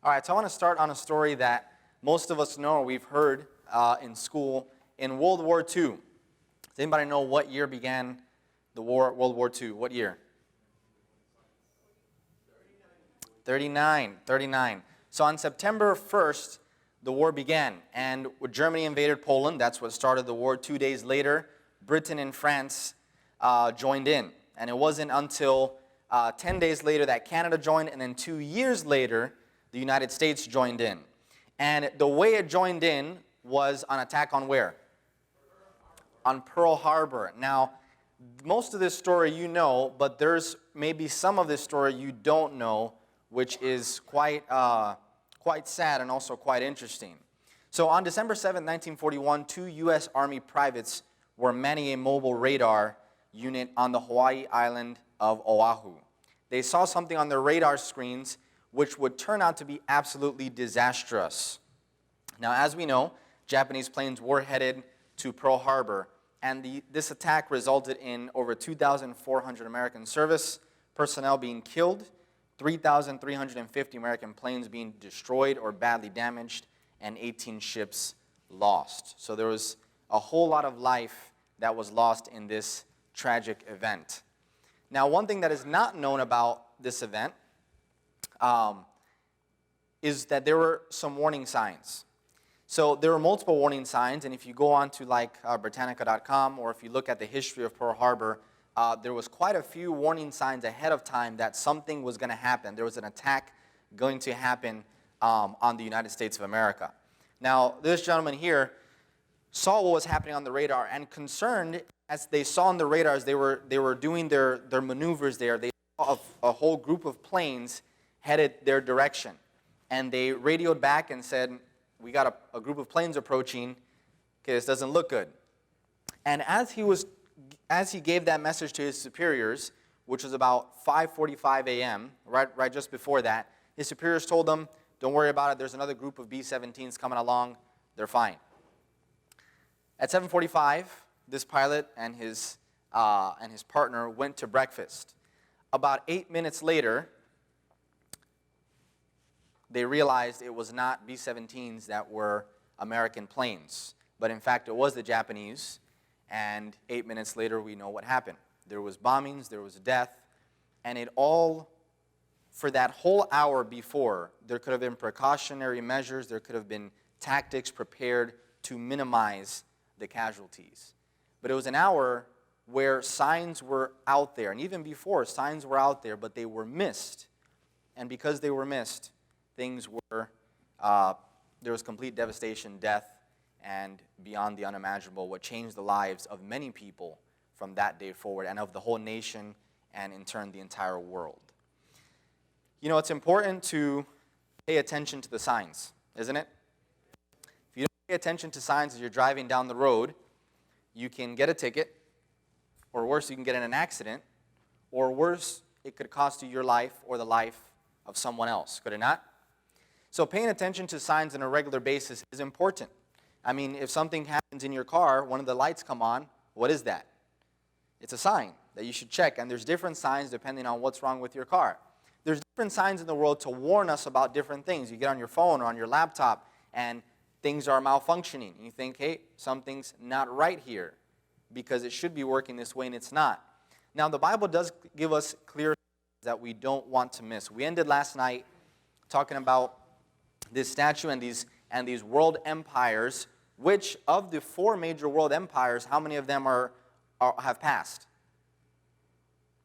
All right, so I want to start on a story that most of us know or we've heard in school. In World War II, does anybody know what year began the war, World War II? What year? 39. So on September 1st, the war began. And Germany invaded Poland. That's what started the war. 2 days later, Britain and France joined in. And it wasn't until 10 days later that Canada joined. And then 2 years later, the United States joined in. And the way it joined in was an attack on where? On Pearl Harbor. Now, most of this story you know, but there's maybe some of this story you don't know, which is quite sad and also quite interesting. So on December 7, 1941, 2 U.S. Army privates were manning a mobile radar unit on the Hawaii island of Oahu. They saw something on their radar screens which would turn out to be absolutely disastrous. Now, as we know, Japanese planes were headed to Pearl Harbor, and this attack resulted in over 2,400 American service personnel being killed, 3,350 American planes being destroyed or badly damaged, and 18 ships lost. So there was a whole lot of life that was lost in this tragic event. Now, one thing that is not known about this event is that there were some warning signs. So there were multiple warning signs, and if you go on to Britannica.com, or if you look at the history of Pearl Harbor, there was quite a few warning signs ahead of time that something was going to happen. There was an attack going to happen on the United States of America. Now, this gentleman here saw what was happening on the radar, and concerned, as they saw on the radars, they were doing their maneuvers there. They saw a whole group of planes headed their direction, and they radioed back and said, "We got a group of planes approaching. Okay, this doesn't look good." And as he gave that message to his superiors, which was about 5:45 a.m., right just before that, his superiors told him, "Don't worry about it. There's another group of B-17s coming along. They're fine." At 7:45, this pilot and his partner went to breakfast. About 8 minutes later, they realized it was not B-17s that were American planes, but in fact it was the Japanese. And 8 minutes later, we know what happened. There was bombings, there was death, and it all, for that whole hour before, there could have been precautionary measures, there could have been tactics prepared to minimize the casualties. But it was an hour where signs were out there, and even before, signs were out there, but they were missed. And because they were missed, things were, there was complete devastation, death, and beyond the unimaginable, what changed the lives of many people from that day forward, and of the whole nation, and in turn, the entire world. You know, it's important to pay attention to the signs, isn't it? If you don't pay attention to signs as you're driving down the road, you can get a ticket, or worse, you can get in an accident, or worse, it could cost you your life or the life of someone else, could it not? So paying attention to signs on a regular basis is important. I mean, if something happens in your car, one of the lights come on, what is that? It's a sign that you should check, and there's different signs depending on what's wrong with your car. There's different signs in the world to warn us about different things. You get on your phone or on your laptop, and things are malfunctioning. And you think, hey, something's not right here, because it should be working this way, and it's not. Now, the Bible does give us clear signs that we don't want to miss. We ended last night talking about this statue and these world empires, which of the 4 major world empires, how many of them have passed?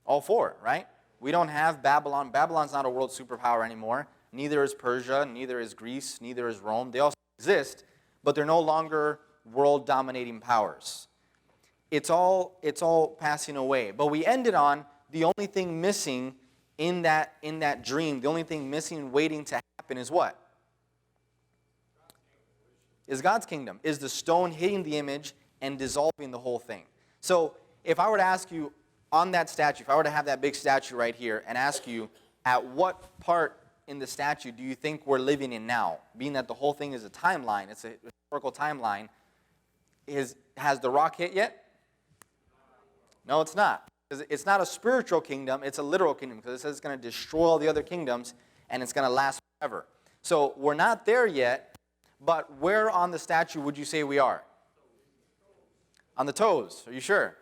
All 4, right? We don't have Babylon. Babylon's not a world superpower anymore. Neither is Persia, neither is Greece, neither is Rome. They also exist, but they're no longer world dominating powers. It's all passing away. But we ended on the only thing missing in that dream, the only thing missing waiting to happen is what? Is God's kingdom, is the stone hitting the image and dissolving the whole thing. So if I were to ask you on that statue, if I were to have that big statue right here and ask you, at what part in the statue do you think we're living in now? Being that the whole thing is a timeline, it's a historical timeline, has the rock hit yet? No, it's not. It's not a spiritual kingdom, it's a literal kingdom, because it says it's going to destroy all the other kingdoms and it's going to last forever. So we're not there yet, but where on the statue would you say we are? On the toes. Are you sure?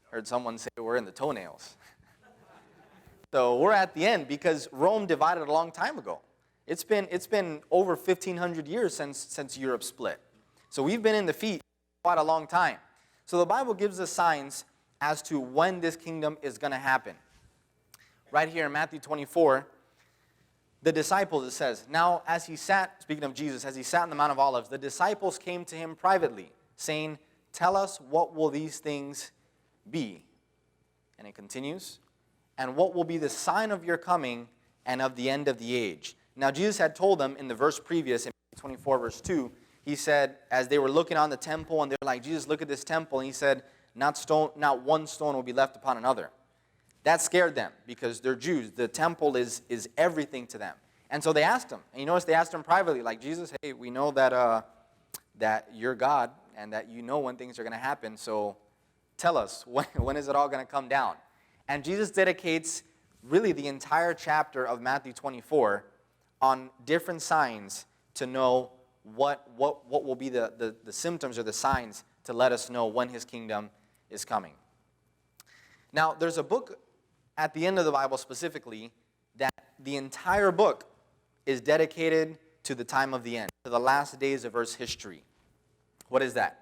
Heard someone say we're in the toenails. So we're at the end because Rome divided a long time ago. It's been over 1,500 years since Europe split. So we've been in the feet quite a long time. So the Bible gives us signs as to when this kingdom is going to happen. Right here in Matthew 24, the disciples, it says, now as he sat, speaking of Jesus, as he sat on the Mount of Olives, the disciples came to him privately, saying, tell us, what will these things be? And it continues, and what will be the sign of your coming and of the end of the age? Now Jesus had told them in the verse previous, in 24 verse 2, he said, as they were looking on the temple, and they were like, Jesus, look at this temple. And he said, not one stone will be left upon another. That scared them because they're Jews. The temple is everything to them. And so they asked him. And you notice they asked him privately, like, Jesus, hey, we know that you're God and that you know when things are going to happen. So tell us, when is it all going to come down? And Jesus dedicates really the entire chapter of Matthew 24 on different signs to know what will be the symptoms or the signs to let us know when his kingdom is coming. Now, there's a book at the end of the Bible specifically that the entire book is dedicated to the time of the end, to the last days of Earth's history. What is that?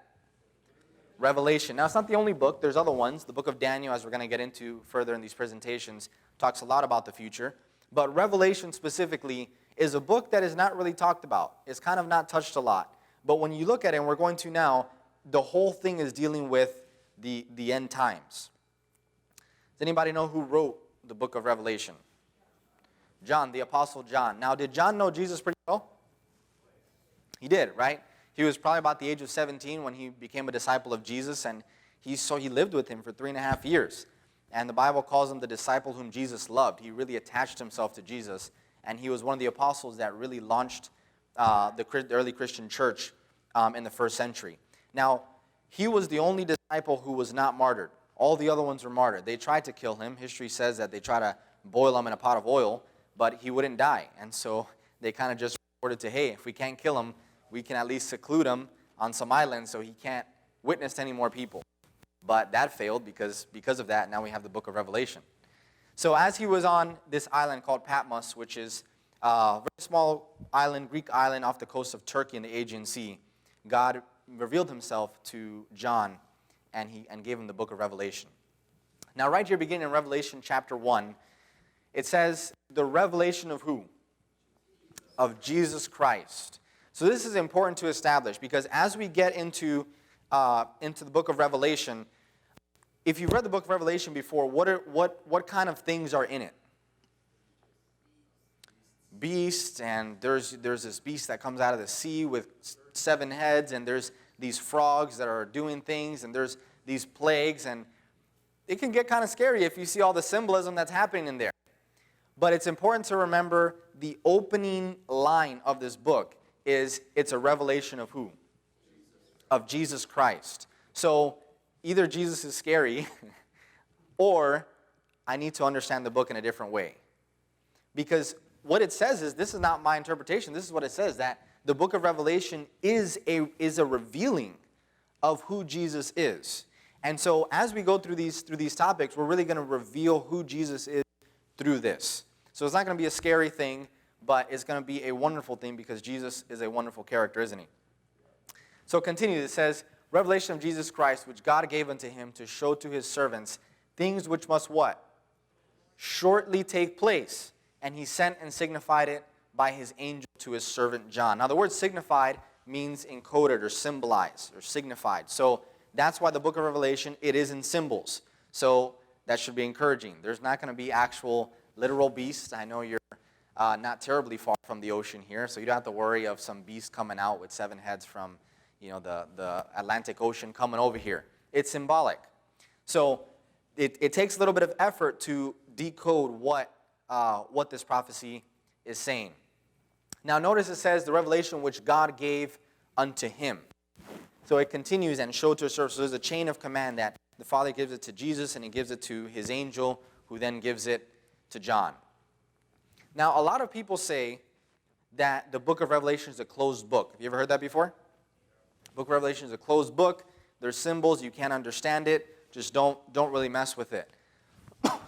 Revelation. Now, it's not the only book. There's other ones. The book of Daniel, as we're going to get into further in these presentations, talks a lot about the future. But Revelation specifically is a book that is not really talked about. It's kind of not touched a lot. But when you look at it, and we're going to now, the whole thing is dealing with the end times. Does anybody know who wrote the book of Revelation? John, the Apostle John. Now, did John know Jesus pretty well? He did, right? He was probably about the age of 17 when he became a disciple of Jesus, and he lived with him for 3.5 years. And the Bible calls him the disciple whom Jesus loved. He really attached himself to Jesus, and he was one of the apostles that really launched the early Christian church in the first century. Now, he was the only disciple who was not martyred. All the other ones were martyred. They tried to kill him. History says that they tried to boil him in a pot of oil, but he wouldn't die. And so they kind of just reported to, hey, if we can't kill him, we can at least seclude him on some island so he can't witness to any more people. But that failed because of that. Now we have the book of Revelation. So as he was on this island called Patmos, which is a very small island, Greek island off the coast of Turkey in the Aegean Sea, God revealed himself to John and gave him the book of Revelation. Now right here beginning in Revelation chapter 1, it says the revelation of who? Of Jesus Christ. So this is important to establish because as we get into the book of Revelation, if you've read the book of Revelation before, what kind of things are in it? Beasts, and there's this beast that comes out of the sea with 7 heads, and there's these frogs that are doing things, and there's these plagues, and it can get kind of scary if you see all the symbolism that's happening in there. But it's important to remember the opening line of this book is it's a revelation of who? Of Jesus Christ. So either Jesus is scary or I need to understand the book in a different way. Because what it says is, this is not my interpretation, this is what it says, that the book of Revelation is a revealing of who Jesus is. And so as we go through these topics, we're really going to reveal who Jesus is through this. So it's not going to be a scary thing, but it's going to be a wonderful thing because Jesus is a wonderful character, isn't he? So continue, it says, revelation of Jesus Christ, which God gave unto him to show to his servants things which must what? Shortly take place. And he sent and signified it by his angel to his servant John. Now the word signified means encoded or symbolized or signified. So that's why the book of Revelation, it is in symbols. So that should be encouraging. There's not going to be actual literal beasts. I know you're not terribly far from the ocean here, so you don't have to worry of some beast coming out with 7 heads from the Atlantic Ocean coming over here. It's symbolic. So it takes a little bit of effort to decode what this prophecy is saying. Now notice it says the revelation which God gave unto him. So it continues and showed to his servants. So there's a chain of command that the Father gives it to Jesus and he gives it to his angel who then gives it to John. Now a lot of people say that the book of Revelation is a closed book. Have you ever heard that before? The book of Revelation is a closed book. There's symbols. You can't understand it. Just don't really mess with it.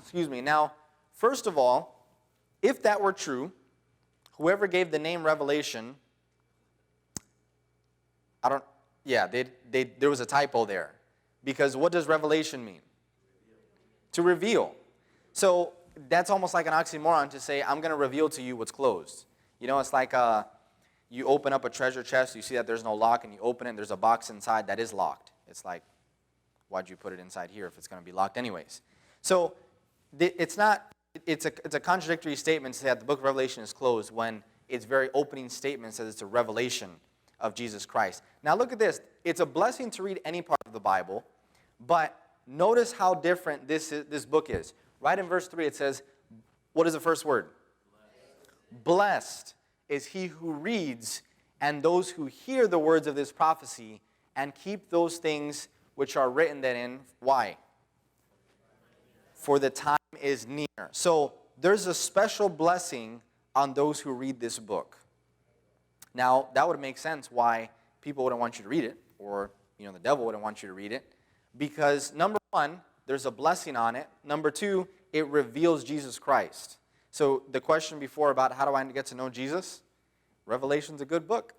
Excuse me. Now, first of all, if that were true, whoever gave the name Revelation, there was a typo there. Because what does revelation mean? To reveal. So that's almost like an oxymoron to say, I'm going to reveal to you what's closed. You know, it's like you open up a treasure chest, you see that there's no lock, and you open it, and there's a box inside that is locked. It's like, why'd you put it inside here if it's going to be locked anyways? So it's a contradictory statement to say that the book of Revelation is closed when its very opening statement says it's a revelation of Jesus Christ. Now look at this. It's a blessing to read any part of the Bible, but notice how different this book is. Right in verse 3 it says, what is the first word? Blessed is he who reads and those who hear the words of this prophecy and keep those things which are written therein. Why? For the time is near. So there's a special blessing on those who read this book. Now, that would make sense why people wouldn't want you to read it, or the devil wouldn't want you to read it, because number one, there's a blessing on it. Number two, it reveals Jesus Christ. So the question before about how do I get to know Jesus? Revelation's a good book.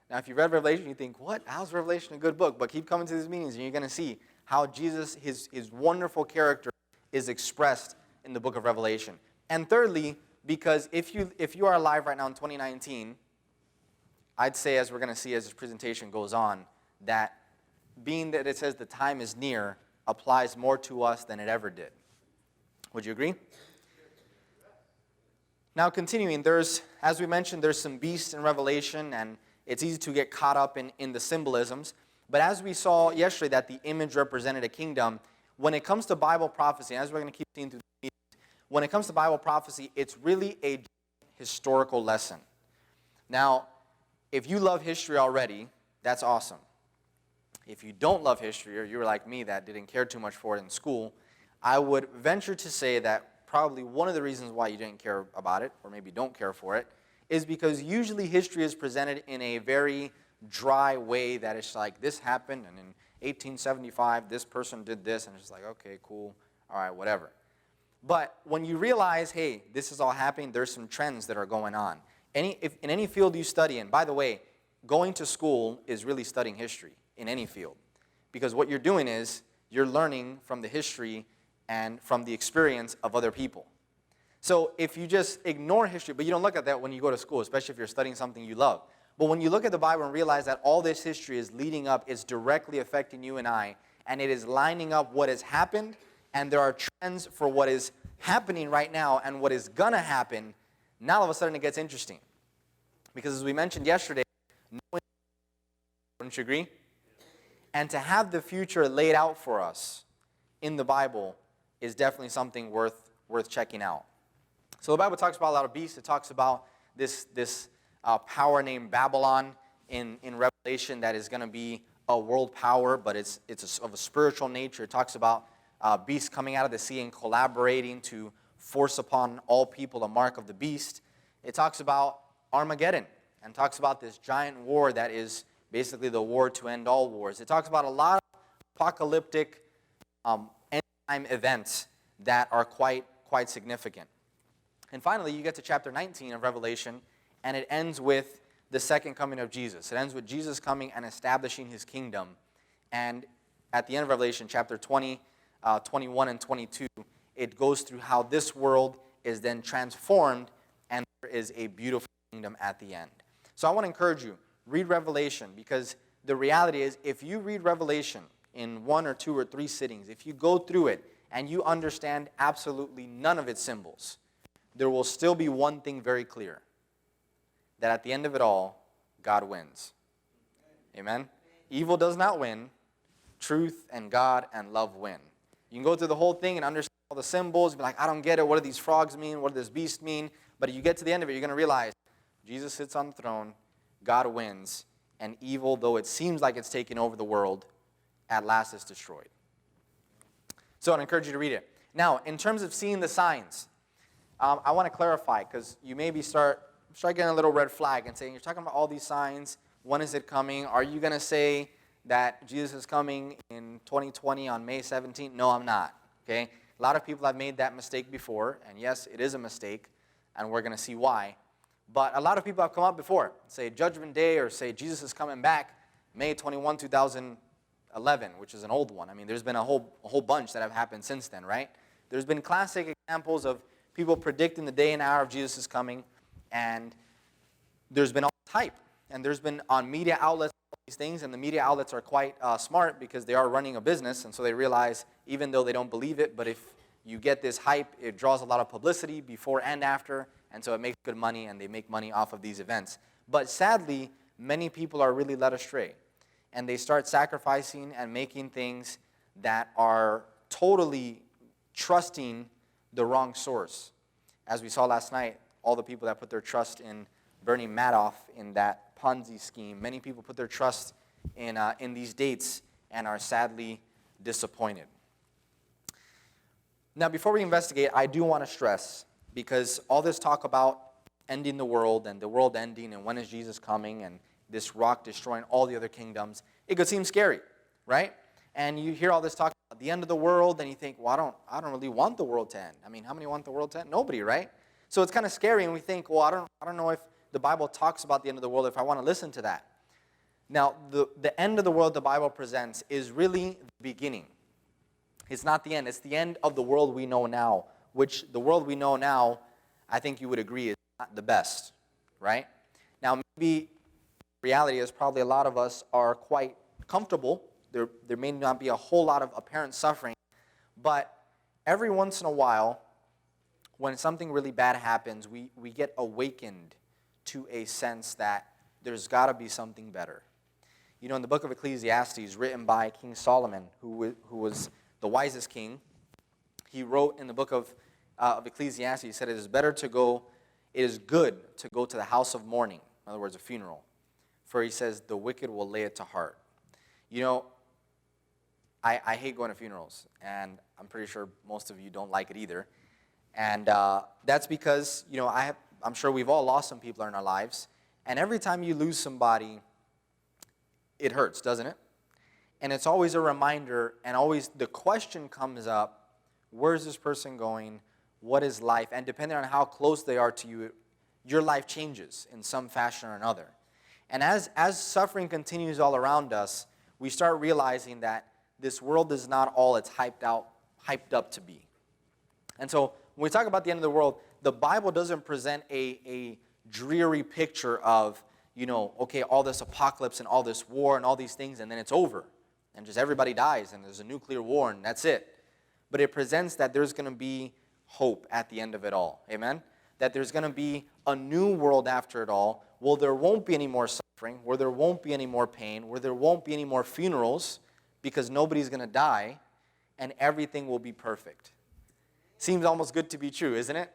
Now, if you read Revelation, you think, what? How's Revelation a good book? But keep coming to these meetings, and you're going to see how Jesus, his wonderful character, is expressed in the book of Revelation. And thirdly, because if you are alive right now in 2019, I'd say, as we're going to see as this presentation goes on, that being that it says the time is near applies more to us than it ever did. Would you agree? Now, continuing, as we mentioned, there's some beasts in Revelation, and it's easy to get caught up in the symbolisms. But as we saw yesterday that the image represented a kingdom, when it comes to Bible prophecy, as we're going to keep seeing through the meetings, when it comes to Bible prophecy, it's really a historical lesson. Now, if you love history already, that's awesome. If you don't love history, or you were like me that didn't care too much for it in school, I would venture to say that probably one of the reasons why you didn't care about it, or maybe don't care for it, is because usually history is presented in a very dry way that it's like, this happened, and in 1875, this person did this, and it's just like, okay, cool, all right, whatever. But when you realize, hey, this is all happening, there's some trends that are going on. If in any field you study in, by the way, going to school is really studying history in any field. Because what you're doing is you're learning from the history and from the experience of other people. So if you just ignore history, but you don't look at that when you go to school, especially if you're studying something you love. But when you look at the Bible and realize that all this history is leading up, it's directly affecting you and I, and it is lining up what has happened, and there are trends for what is happening right now and what is going to happen, now all of a sudden it gets interesting. Because as we mentioned yesterday, wouldn't you agree? And to have the future laid out for us in the Bible is definitely something worth checking out. So the Bible talks about a lot of beasts. It talks about this power named Babylon in Revelation that is going to be a world power, but it's of a spiritual nature. It talks about beasts coming out of the sea and collaborating to force upon all people the mark of the beast. It talks about Armageddon and talks about this giant war that is basically the war to end all wars. It talks about a lot of apocalyptic end-time events that are quite significant. And finally, you get to chapter 19 of Revelation, and it ends with the second coming of Jesus. It ends with Jesus coming and establishing his kingdom. And at the end of Revelation, chapter 20, 21, and 22, it goes through how this world is then transformed, and there is a beautiful kingdom at the end. So I want to encourage you, read Revelation, because the reality is, if you read Revelation in 1 or 2 or 3 sittings, if you go through it and you understand absolutely none of its symbols, there will still be one thing very clear, that at the end of it all, God wins. Amen? Evil does not win. Truth and God and love win. You can go through the whole thing and understand all the symbols, be like, I don't get it, what do these frogs mean, what does this beast mean? But if you get to the end of it, you're going to realize Jesus sits on the throne, God wins, and evil, though it seems like it's taking over the world, at last is destroyed. So I'd encourage you to read it. Now, in terms of seeing the signs, I want to clarify, because you maybe start start getting a little red flag and saying, you're talking about all these signs. When is it coming? Are you going to say that Jesus is coming in 2020 on May 17th? No, I'm not. Okay? A lot of people have made that mistake before, and yes, it is a mistake, and we're going to see why. But a lot of people have come up before, say Judgment Day or say Jesus is coming back May 21, 2011, which is an old one. I mean, there's been a whole bunch that have happened since then, right? There's been classic examples of people predicting the day and hour of Jesus' coming, and there's been all this hype. And there's been on media outlets all these things, and the media outlets are quite smart because they are running a business, and so they realize, even though they don't believe it, but if you get this hype, it draws a lot of publicity before and after, and so it makes good money, and they make money off of these events. But sadly, many people are really led astray, and they start sacrificing and making things that are totally trusting the wrong source. As we saw last night, all the people that put their trust in Bernie Madoff in that Ponzi scheme, many people put their trust in these dates and are sadly disappointed. Now, before we investigate, I do want to stress, because all this talk about ending the world and the world ending and when is Jesus coming and this rock destroying all the other kingdoms, it could seem scary, right? And you hear all this talk about the end of the world, and you think, well, I don't really want the world to end. I mean, how many want the world to end? Nobody, right? So it's kind of scary, and we think, well, I don't know if the Bible talks about the end of the world, if I want to listen to that. Now, the end of the world the Bible presents is really the beginning. It's not the end. It's the end of the world we know now, which the world we know now, I think you would agree, is not the best, right? Now, maybe reality is probably a lot of us are quite comfortable. There may not be a whole lot of apparent suffering, but every once in a while, when something really bad happens, we get awakened to a sense that there's got to be something better. You know, in the book of Ecclesiastes, written by King Solomon, who was the wisest king, he wrote in the book of Ecclesiastes, he said, it is good to go to the house of mourning, in other words, a funeral, for he says, the wicked will lay it to heart. You know, I hate going to funerals, and I'm pretty sure most of you don't like it either. And that's because, you know, I'm sure we've all lost some people in our lives. And every time you lose somebody, it hurts, doesn't it? And it's always a reminder, and always the question comes up, where's this person going? What is life? And depending on how close they are to you, your life changes in some fashion or another. And as suffering continues all around us, we start realizing that this world is not all it's hyped up to be. And so when we talk about the end of the world, the Bible doesn't present a dreary picture of, you know, okay, all this apocalypse and all this war and all these things, and then it's over. And just everybody dies, and there's a nuclear war, and that's it. But it presents that there's going to be hope at the end of it all. Amen? That there's going to be a new world after it all. Well, there won't be any more suffering, where there won't be any more pain, where there won't be any more funerals, because nobody's going to die, and everything will be perfect. Seems almost good to be true, isn't it?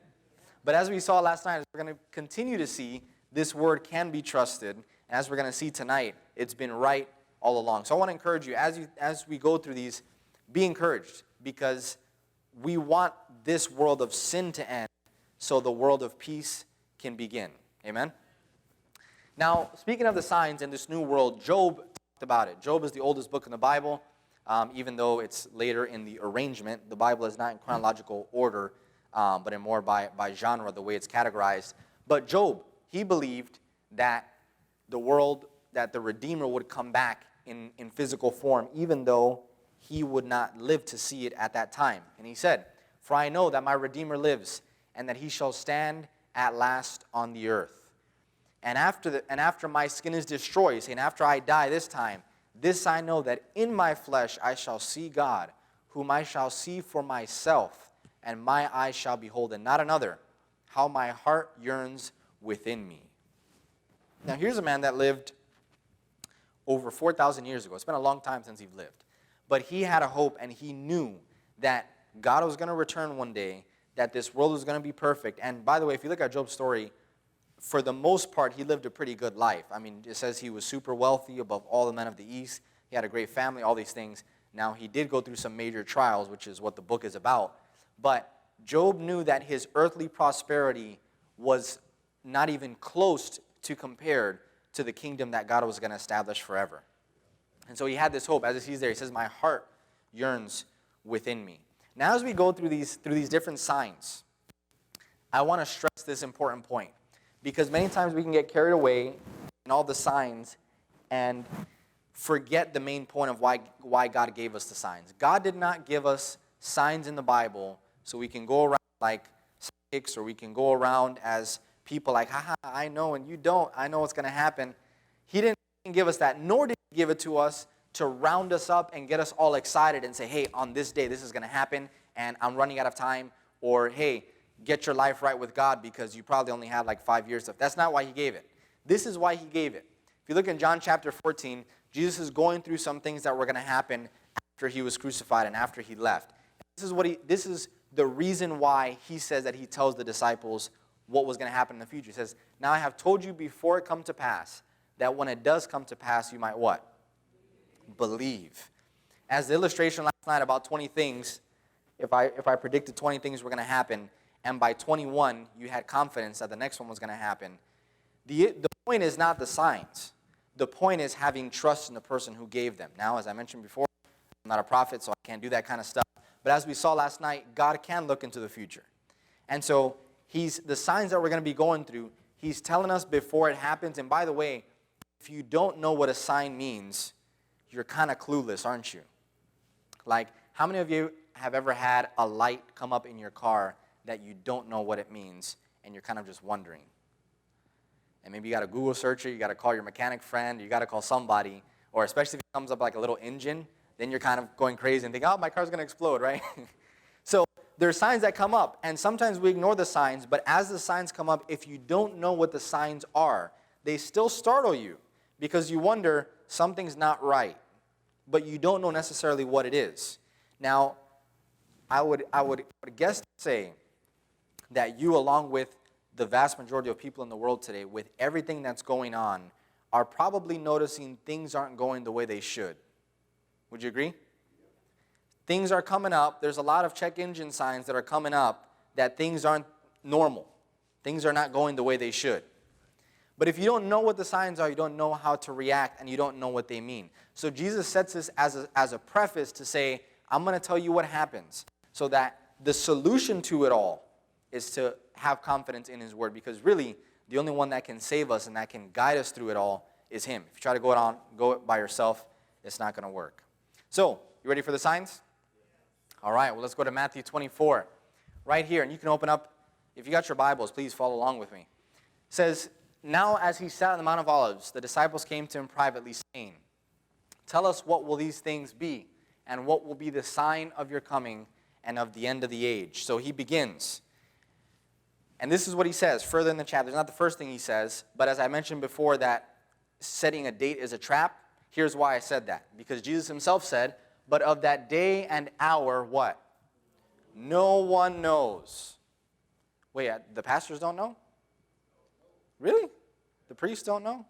But as we saw last night, as we're going to continue to see, this word can be trusted. And as we're going to see tonight, it's been right all along. So I want to encourage you, as we go through these, be encouraged, because we want this world of sin to end so the world of peace can begin. Amen? Now, speaking of the signs in this new world, Job talked about it. Job is the oldest book in the Bible. Even though it's later in the arrangement, the Bible is not in chronological order, but in more by genre, the way it's categorized. But Job, he believed that the Redeemer would come back in physical form, even though he would not live to see it at that time. And he said, for I know that my Redeemer lives, and that he shall stand at last on the earth. And after my skin is destroyed, saying, after I die this time, this I know, that in my flesh I shall see God, whom I shall see for myself, and my eyes shall behold, and not another, how my heart yearns within me. Now here's a man that lived over 4,000 years ago. It's been a long time since he's lived. But he had a hope, and he knew that God was going to return one day, that this world was going to be perfect. And by the way, if you look at Job's story, for the most part, he lived a pretty good life. I mean, it says he was super wealthy, above all the men of the East. He had a great family, all these things. Now, he did go through some major trials, which is what the book is about. But Job knew that his earthly prosperity was not even close to compared to the kingdom that God was going to establish forever. And so he had this hope. As he's there, he says, my heart yearns within me. Now as we go through these different signs, I want to stress this important point. Because many times we can get carried away in all the signs and forget the main point of why God gave us the signs. God did not give us signs in the Bible so we can go around like psychics, or we can go around as people like, haha, I know and you don't. I know what's going to happen. He didn't give us that, nor did he give it to us to round us up and get us all excited and say, hey, on this day this is going to happen and I'm running out of time, or hey, get your life right with God because you probably only have like 5 years left. That's not why he gave it. This is why he gave it. If you look in John chapter 14, Jesus is going through some things that were going to happen after he was crucified and after he left. This is the reason why he says that he tells the disciples what was going to happen in the future. He says, now I have told you before it come to pass, that when it does come to pass, you might what? Believe. As the illustration last night about 20 things, if I predicted 20 things were going to happen, and by 21 you had confidence that the next one was going to happen, the point is not the signs. The point is having trust in the person who gave them. Now, as I mentioned before, I'm not a prophet, so I can't do that kind of stuff. But as we saw last night, God can look into the future. And so the signs that we're going to be going through, he's telling us before it happens. And by the way, if you don't know what a sign means, you're kind of clueless, aren't you? Like, how many of you have ever had a light come up in your car that you don't know what it means, and you're kind of just wondering? And maybe you got to Google search it, you got to call your mechanic friend, you got to call somebody, or especially if it comes up like a little engine, then you're kind of going crazy and think, oh, my car's going to explode, right? So there are signs that come up, and sometimes we ignore the signs, but as the signs come up, if you don't know what the signs are, they still startle you because you wonder something's not right, but you don't know necessarily what it is. Now, I would guess to say that you, along with the vast majority of people in the world today, with everything that's going on, are probably noticing things aren't going the way they should. Would you agree? Things are coming up. There's a lot of check engine signs that are coming up that things aren't normal. Things are not going the way they should. But if you don't know what the signs are, you don't know how to react, and you don't know what they mean. So Jesus sets this as a preface to say, I'm going to tell you what happens, so that the solution to it all is to have confidence in his word, because really, the only one that can save us and that can guide us through it all is him. If you try to go it by yourself, it's not going to work. So, you ready for the signs? All right, well, let's go to Matthew 24. Right here, and you can open up, if you got your Bibles, please follow along with me. It says, now as he sat on the Mount of Olives, the disciples came to him privately, saying, tell us, what will these things be, and what will be the sign of your coming and of the end of the age? So he begins. And this is what he says further in the chapter. It's not the first thing he says, but as I mentioned before that setting a date is a trap, here's why I said that. Because Jesus himself said, but of that day and hour, what? No one knows. Wait, the pastors don't know? Really? The priests don't know?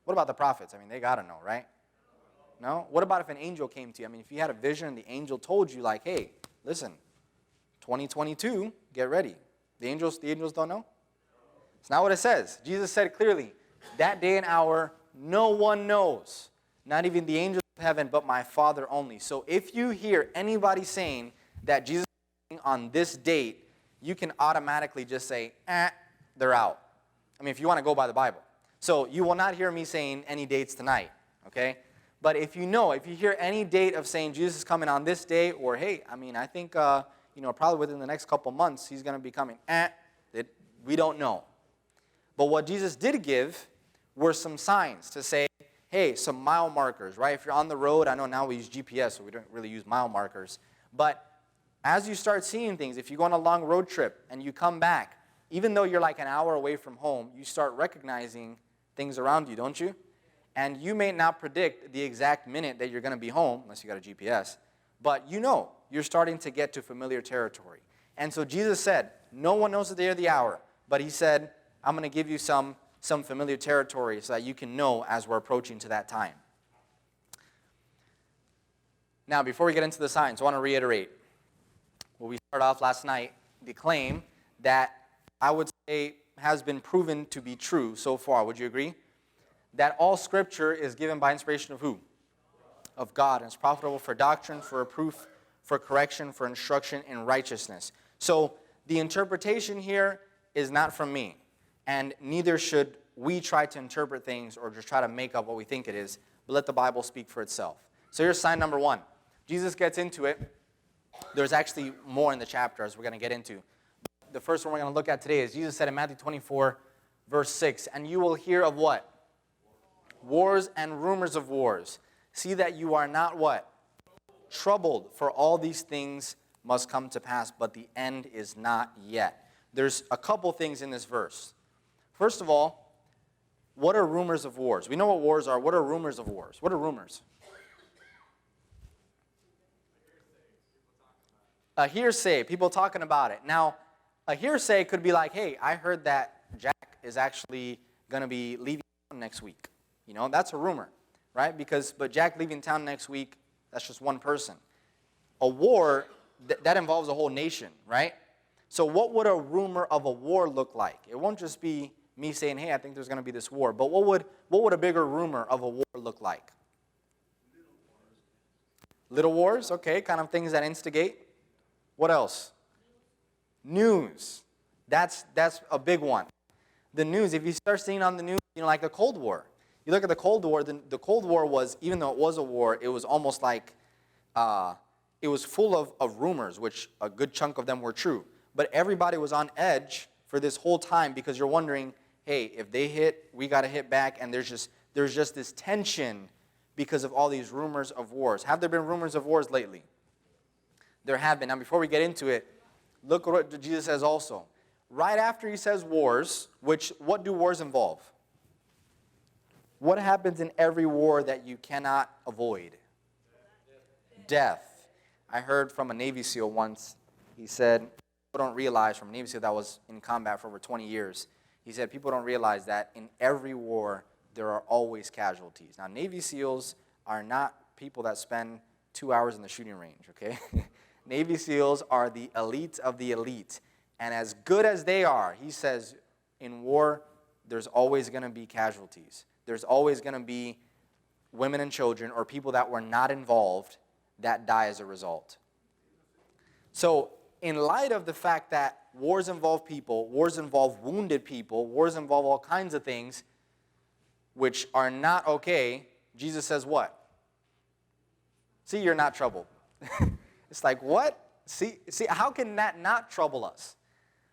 What about the prophets? I mean, they got to know, right? No? What about if an angel came to you? I mean, if you had a vision and the angel told you, like, hey, listen, 2022, get ready. The angels don't know? It's not what it says. Jesus said clearly, that day and hour, no one knows. Not even the angels of heaven, but my Father only. So if you hear anybody saying that Jesus is coming on this date, you can automatically just say, they're out. I mean, if you want to go by the Bible. So you will not hear me saying any dates tonight, okay? But if you hear any date of saying Jesus is coming on this day, or hey, I mean, I think, probably within the next couple months, he's going to be coming. We don't know. But what Jesus did give were some signs to say, hey, some mile markers, right? If you're on the road, I know now we use GPS, so we don't really use mile markers. But as you start seeing things, if you go on a long road trip and you come back, even though you're like an hour away from home, you start recognizing things around you, don't you? And you may not predict the exact minute that you're going to be home, unless you got a GPS, but you're starting to get to familiar territory. And so Jesus said, no one knows the day or the hour, but he said, I'm going to give you some familiar territory so that you can know as we're approaching to that time. Now, before we get into the signs, I want to reiterate what we started off last night, the claim that I would say has been proven to be true so far. Would you agree? That all Scripture is given by inspiration of who? Of God. And it's profitable for doctrine, for reproof, for correction, for instruction in righteousness. So the interpretation here is not from me. And neither should we try to interpret things or just try to make up what we think it is, but let the Bible speak for itself. So here's sign number 1. Jesus gets into it. There's actually more in the chapter as we're going to get into. The first one we're going to look at today is Jesus said in Matthew 24, verse 6, and you will hear of what? Wars and rumors of wars. See that you are not what? Troubled, for all these things must come to pass, but the end is not yet. There's a couple things in this verse. First of all, what are rumors of wars? We know what wars are. What are rumors of wars? What are rumors? A hearsay, people talking about it. Now, a hearsay could be like, hey, I heard that Jack is actually going to be leaving town next week. You know, that's a rumor, right? But Jack leaving town next week, that's just one person. A war, that involves a whole nation, right? So what would a rumor of a war look like? It won't just be me saying, hey, I think there's going to be this war. But what would a bigger rumor of a war look like? Little wars, okay, kind of things that instigate. What else? News. That's a big one. The news, if you start seeing on the news, you know, like the Cold War. You look at the Cold War, the Cold War was, even though it was a war, it was almost like, it was full of rumors, which a good chunk of them were true. But everybody was on edge for this whole time because you're wondering, hey, if they hit, we got to hit back, and there's just this tension because of all these rumors of wars. Have there been rumors of wars lately? There have been. Now, before we get into it, look at what Jesus says also. Right after he says wars, what do wars involve? What happens in every war that you cannot avoid? Death. I heard from a Navy SEAL once, he said, people don't realize, from a Navy SEAL that was in combat for over 20 years, he said people don't realize that in every war there are always casualties. Now, Navy SEALs are not people that spend 2 hours in the shooting range, okay? Navy SEALs are the elite of the elite. And as good as they are, he says, in war, there's always going to be casualties. There's always going to be women and children or people that were not involved that die as a result. So, in light of the fact that wars involve people, wars involve wounded people, wars involve all kinds of things which are not okay, Jesus says what? See, you're not troubled. It's like, what? See, how can that not trouble us?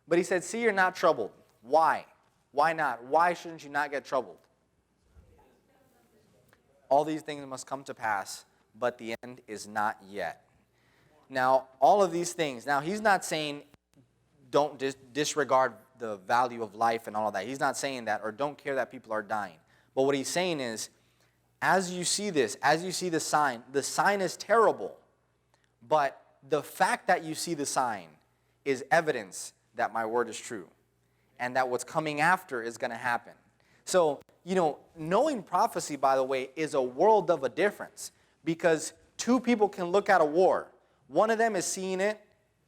But he said, see, you're not troubled. Why? Why not? Why shouldn't you not get troubled? All these things must come to pass, but the end is not yet. Now, all of these things, now he's not saying don't disregard the value of life and all of that. He's not saying that, or don't care that people are dying. But what he's saying is, as you see this, as you see the sign is terrible, but the fact that you see the sign is evidence that my word is true and that what's coming after is going to happen. So, you know, knowing prophecy, by the way, is a world of a difference because two people can look at a war. One of them is seeing it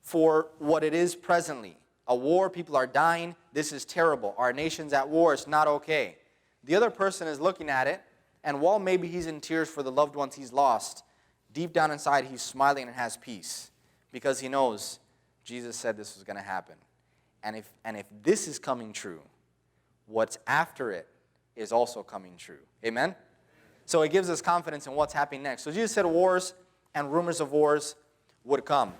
for what it is presently. A war, people are dying, this is terrible. Our nation's at war, it's not okay. The other person is looking at it, and while maybe he's in tears for the loved ones he's lost, deep down inside he's smiling and has peace because he knows Jesus said this was going to happen. And if this is coming true, what's after it is also coming true. Amen? So it gives us confidence in what's happening next. So Jesus said wars and rumors of wars would come.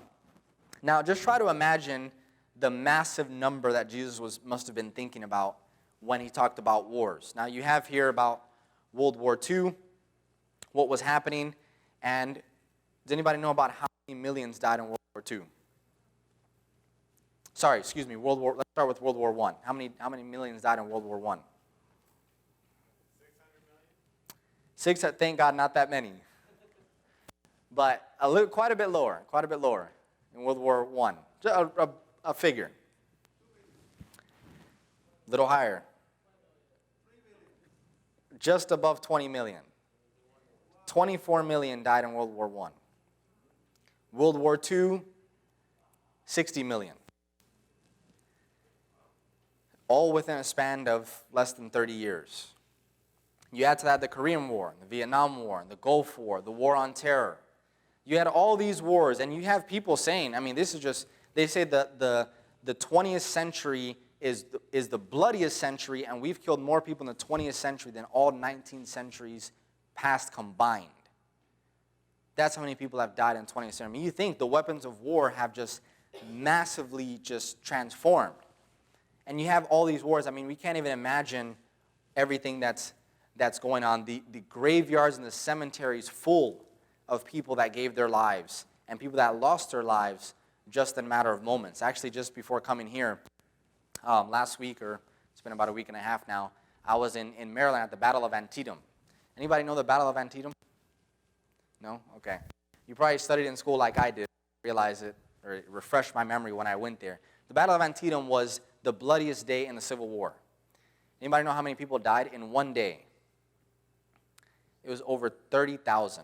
Now, just try to imagine the massive number that Jesus must have been thinking about when he talked about wars. Now, you have here about World War II, what was happening, and does anybody know about how many millions died in World War II? Sorry, excuse me, let's start with World War I. How many millions died in World War I? 600 million. Thank God, not that many. But quite a bit lower in World War I. Just a figure. A little higher. Just above 20 million. 24 million died in World War I. World War II, 60 million. all within a span of less than 30 years. You add to that the Korean War, the Vietnam War, the Gulf War, the War on Terror. You had all these wars, and you have people saying, I mean, this is just, they say that the 20th century is the bloodiest century, and we've killed more people in the 20th century than all 19 centuries past combined. That's how many people have died in the 20th century. I mean, you think the weapons of war have just massively just transformed. And you have all these wars. I mean, we can't even imagine everything that's going on. The graveyards and the cemeteries full of people that gave their lives and people that lost their lives just in a matter of moments. Actually, just before coming here, last week, or it's been about a week and a half now, I was in Maryland at the Battle of Antietam. Anybody know the Battle of Antietam? No? Okay. You probably studied in school like I did, realize it, or it refreshed my memory when I went there. The Battle of Antietam was the bloodiest day in the Civil War. Anybody know how many people died in one day? It was over 30,000.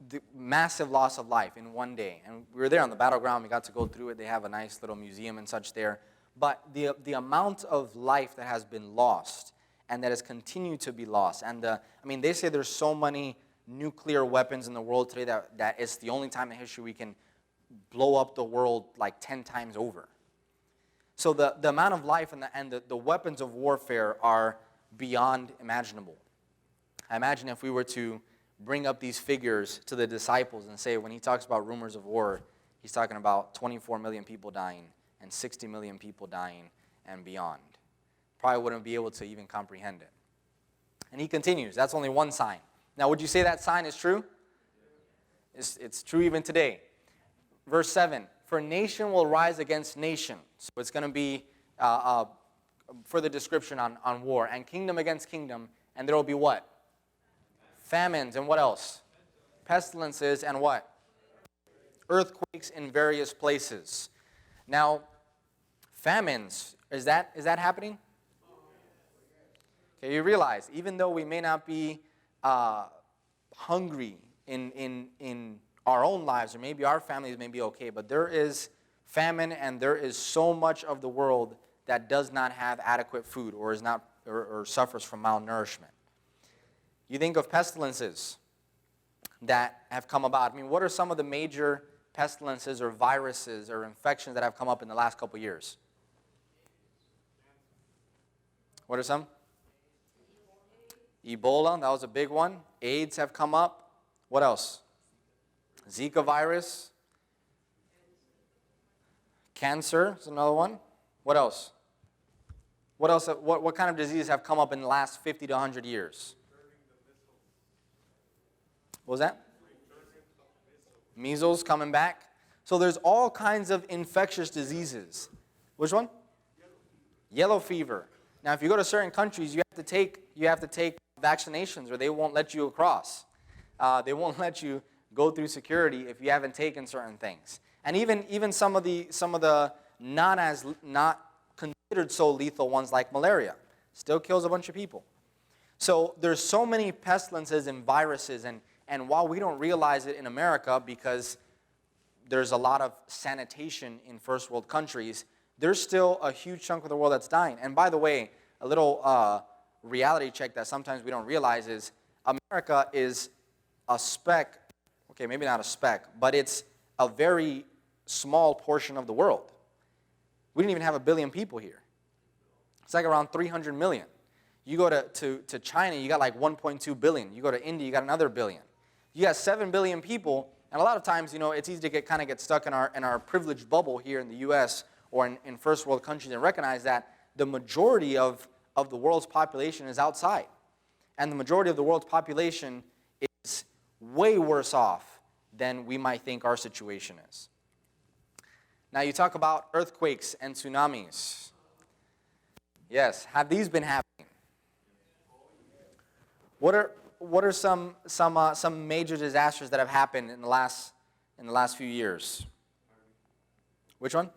The massive loss of life in one day. And we were there on the battleground. We got to go through it. They have a nice little museum and such there. But the amount of life that has been lost and that has continued to be lost. And I mean, they say there's so many nuclear weapons in the world today that it's the only time in history we can blow up the world like 10 times over. So the amount of life and the weapons of warfare are beyond imaginable. I imagine if we were to bring up these figures to the disciples and say, when he talks about rumors of war, he's talking about 24 million people dying and 60 million people dying and beyond. Probably wouldn't be able to even comprehend it. And he continues, that's only one sign. Now, would you say that sign is true? It's true even today. Verse 7, for nation will rise against nation. So it's going to be further description on war. And kingdom against kingdom. And there will be what? Famines. And what else? Pestilences. And what? Earthquakes in various places. Now, famines, is that happening? Okay, you realize, even though we may not be hungry in our own lives, or maybe our families may be okay, but there is famine and there is so much of the world that does not have adequate food or is not or suffers from malnourishment. You think of pestilences that have come about. I mean, what are some of the major pestilences or viruses or infections that have come up in the last couple of years? What are some? Ebola, that was a big one. AIDS have come up. What else? Zika virus. Cancer is another one. What else? What else? What kind of diseases have come up in the last 50 to 100 years? What was that? Measles coming back. So there's all kinds of infectious diseases. Which one? Yellow fever. Now, if you go to certain countries, you have to take vaccinations, or they won't let you across. They won't let you go through security if you haven't taken certain things. And even some of the not considered so lethal ones like malaria still kills a bunch of people. So there's so many pestilences and viruses, and while we don't realize it in America because there's a lot of sanitation in first world countries, there's still a huge chunk of the world that's dying. And by the way, a little reality check that sometimes we don't realize is America is a speck, okay, maybe not a speck, but it's a very small portion of the world. We didn't even have 1 billion people here. It's like around 300 million. You go to China, you got like 1.2 billion. You go to India, you got another billion. You got 7 billion people, and a lot of times, it's easy to get stuck in our privileged bubble here in the U.S. or in first world countries and recognize that the majority of the world's population is outside. And the majority of the world's population is way worse off than we might think our situation is. Now, you talk about earthquakes and tsunamis. Yes, have these been happening? What are some major disasters that have happened in the last few years? Which one?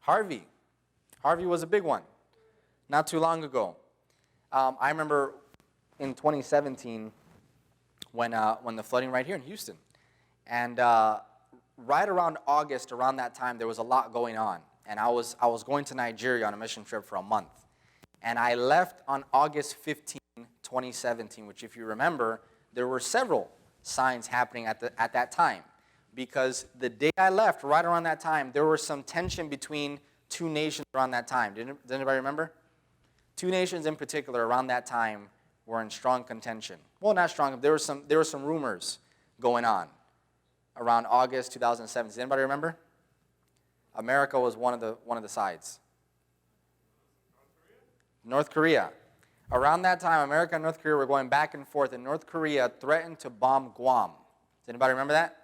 Harvey. Harvey was a big one, not too long ago. I remember in 2017 when the flooding right here in Houston, and right around August, around that time, there was a lot going on. and I was going to Nigeria on a mission trip for a month. And I left on August 15, 2017, which if you remember, there were several signs happening at that time. Because the day I left, right around that time, there was some tension between two nations around that time. Does anybody remember? Two nations in particular around that time were in strong contention. Well, not strong. There were some rumors going on around August 2007. Does anybody remember? America was one of the sides. North Korea. Around that time, America and North Korea were going back and forth, and North Korea threatened to bomb Guam. Does anybody remember that?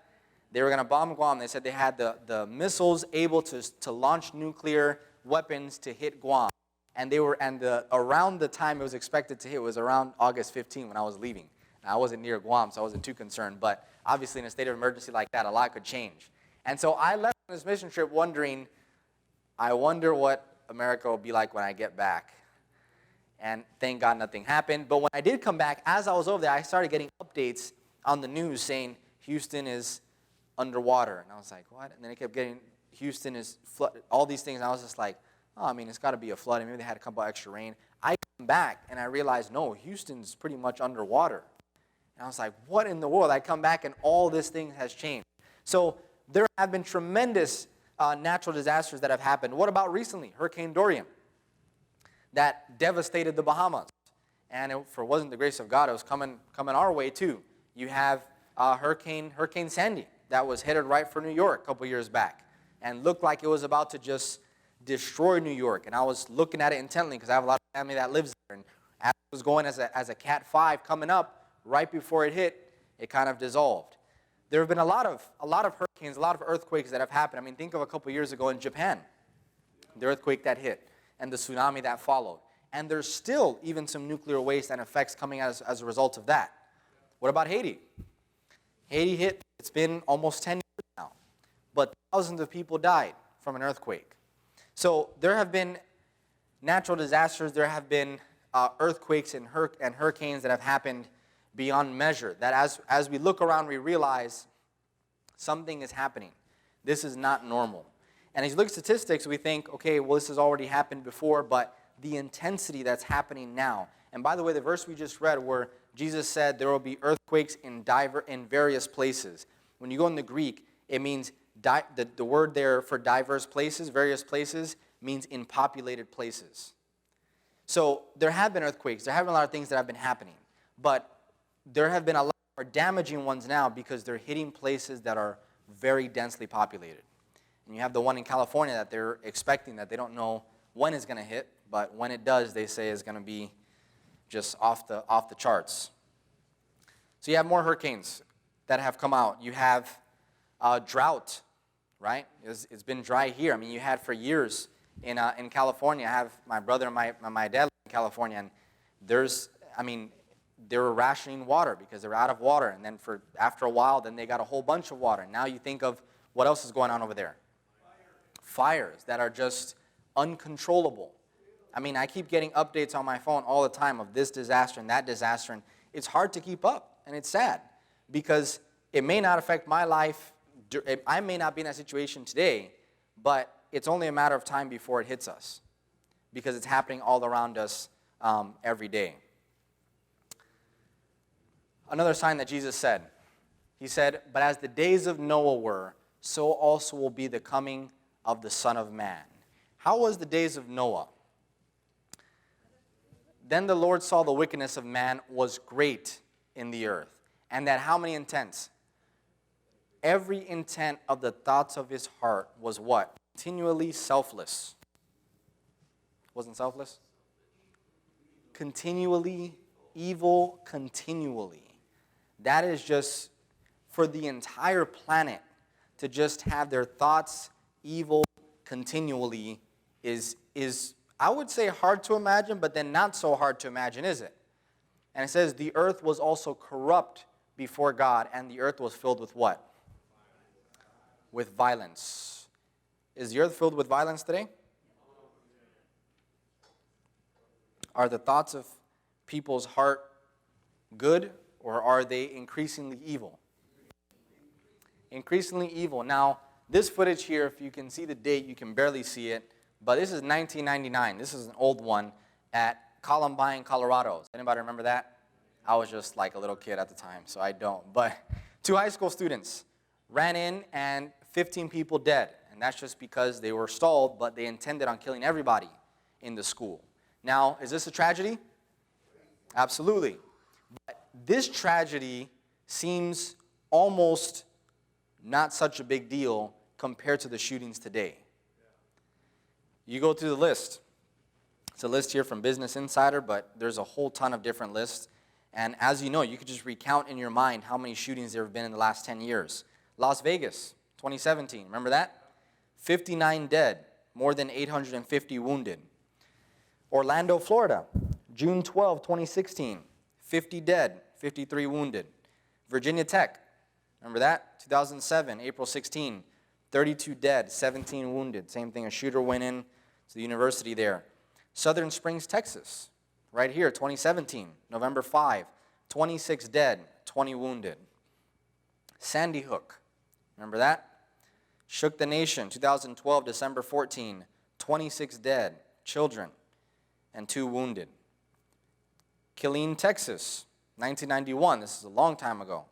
They were going to bomb Guam. They said they had the missiles able to launch nuclear weapons to hit Guam. And around the time it was expected to hit was around August 15 when I was leaving. Now, I wasn't near Guam, so I wasn't too concerned. But obviously, in a state of emergency like that, a lot could change. And so I left on this mission trip wondering, I wonder what America will be like when I get back. And thank God nothing happened. But when I did come back, as I was over there, I started getting updates on the news saying Houston is underwater. And I was like, what? And then I kept getting Houston is flooded, all these things. And I was just like, oh, I mean, it's got to be a flood. Maybe they had a couple extra rain. I come back and I realized, no, Houston's pretty much underwater. And I was like, what in the world? I come back and all this thing has changed. So there have been tremendous natural disasters that have happened. What about recently? Hurricane Dorian that devastated the Bahamas. And it wasn't the grace of God, it was coming our way too. You have Hurricane Sandy that was headed right for New York a couple years back and looked like it was about to just destroy New York. And I was looking at it intently because I have a lot of family that lives there. And as it was going as a Cat 5 coming up, right before it hit, it kind of dissolved. There have been a lot of hurricanes, a lot of earthquakes that have happened. I mean, think of a couple years ago in Japan, the earthquake that hit and the tsunami that followed. And there's still even some nuclear waste and effects coming as a result of that. What about Haiti? Haiti hit, it's been almost 10 years now, but thousands of people died from an earthquake. So there have been natural disasters, there have been earthquakes and hurricanes that have happened beyond measure, that as we look around, we realize something is happening. This is not normal. And as you look at statistics, we think, okay, well, this has already happened before, but the intensity that's happening now. And by the way, the verse we just read where Jesus said there will be earthquakes in various places. When you go in the Greek, it means, the word there for diverse places, various places, means in populated places. So there have been earthquakes. There have been a lot of things that have been happening. But there have been a lot more damaging ones now because they're hitting places that are very densely populated. And you have the one in California that they're expecting that they don't know when it's going to hit, but when it does, they say it's going to be just off the charts. So you have more hurricanes that have come out. You have drought, right? It's been dry here. I mean, you had for years in California. I have my brother and my dad live in California, and they were rationing water because they were out of water. And then after a while, then they got a whole bunch of water. Now you think of what else is going on over there. Fires that are just uncontrollable. I mean, I keep getting updates on my phone all the time of this disaster and that disaster, and it's hard to keep up, and it's sad because it may not affect my life. I may not be in that situation today, but it's only a matter of time before it hits us because it's happening all around us every day. Another sign that Jesus said, he said, "But as the days of Noah were, so also will be the coming of the Son of Man." How was the days of Noah? Then the Lord saw the wickedness of man was great in the earth, and that how many intents? Every intent of the thoughts of his heart was what? Continually selfless. Wasn't selfless? Continually evil, continually. That is just for the entire planet to just have their thoughts evil continually is I would say hard to imagine, but then not so hard to imagine, is it? And it says the earth was also corrupt before God, and the earth was filled with what? With violence. Is the earth filled with violence today? Are the thoughts of people's heart good, or are they increasingly evil? Increasingly evil. Now, this footage here, if you can see the date, you can barely see it, but this is 1999. This is an old one at Columbine, Colorado. Does anybody remember that? I was just like a little kid at the time, so I don't. But 2 high school students ran in and 15 people dead. And that's just because they were stalled, but they intended on killing everybody in the school. Now, is this a tragedy? Absolutely. But this tragedy seems almost not such a big deal compared to the shootings today. You go through the list. It's a list here from Business Insider, but there's a whole ton of different lists. And as you know, you could just recount in your mind how many shootings there have been in the last 10 years. Las Vegas, 2017, remember that? 59 dead, more than 850 wounded. Orlando, Florida, June 12, 2016, 50 dead, 53 wounded. Virginia Tech, remember that? 2007, April 16, 32 dead, 17 wounded. Same thing, a shooter went in to the university there. Southern Springs, Texas, right here, 2017, November 5, 26 dead, 20 wounded. Sandy Hook, remember that? Shook the nation, 2012, December 14, 26 dead, children, and 2 wounded. Killeen, Texas, 1991, this is a long time ago,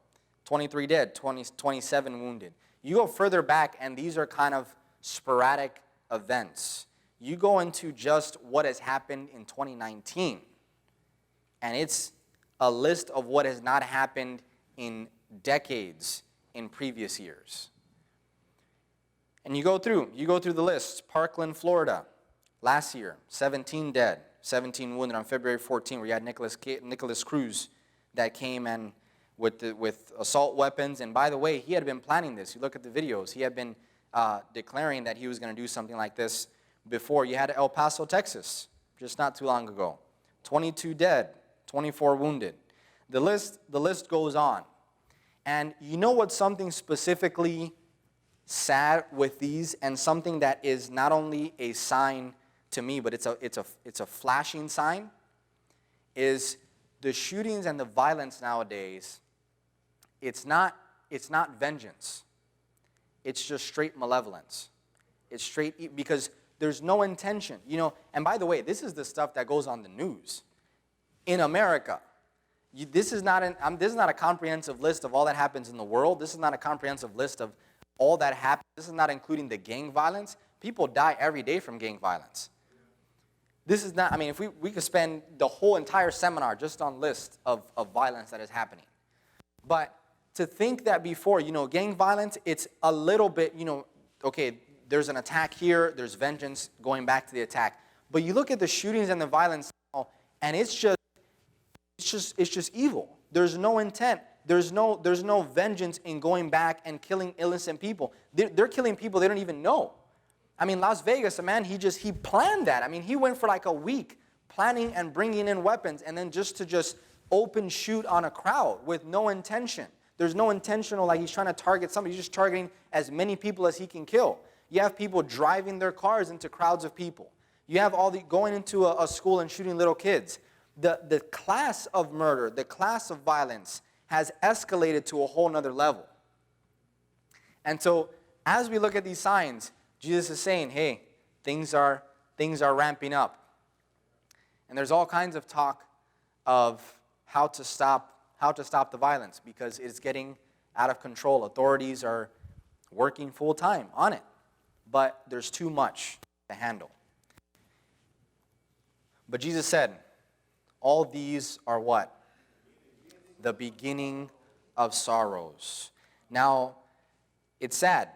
23 dead, 27 wounded. You go further back, and these are kind of sporadic events. You go into just what has happened in 2019, and it's a list of what has not happened in decades in previous years. And you go through the list. Parkland, Florida, last year, 17 dead, 17 wounded on February 14, where you had Nicholas Cruz that came and with assault weapons. And by the way, he had been planning this. You look at the videos. He had been declaring that he was going to do something like this before. You had El Paso, Texas, just not too long ago. 22 dead, 24 wounded. The list goes on. And you know what's something specifically sad with these, and something that is not only a sign to me, but it's a flashing sign, is the shootings and the violence nowadays. It's not vengeance. It's just straight malevolence. It's straight, because there's no intention. You know, and by the way, this is the stuff that goes on the news in America. This is not a comprehensive list of all that happens in the world. This is not a comprehensive list of all that happens. This is not including the gang violence. People die every day from gang violence. This is not, I mean, if we could spend the whole entire seminar just on lists of violence that is happening. But to think that before, gang violence, it's a little bit, okay, there's an attack here, there's vengeance going back to the attack. But you look at the shootings and the violence now, and it's just evil. There's no intent. There's no vengeance in going back and killing innocent people. They're killing people they don't even know. I mean, Las Vegas, a man, he planned that. I mean, he went for like a week planning and bringing in weapons, and then just open shoot on a crowd with no intention. There's no intentional, like he's trying to target somebody. He's just targeting as many people as he can kill. You have people driving their cars into crowds of people. You have going into a school and shooting little kids. The class of murder, the class of violence has escalated to a whole nother level. And so as we look at these signs, Jesus is saying, hey, things are ramping up. And there's all kinds of talk of how to stop the violence, because it's getting out of control. Authorities are working full time on it, but there's too much to handle. But Jesus said, all these are what? The beginning of sorrows. Now, it's sad.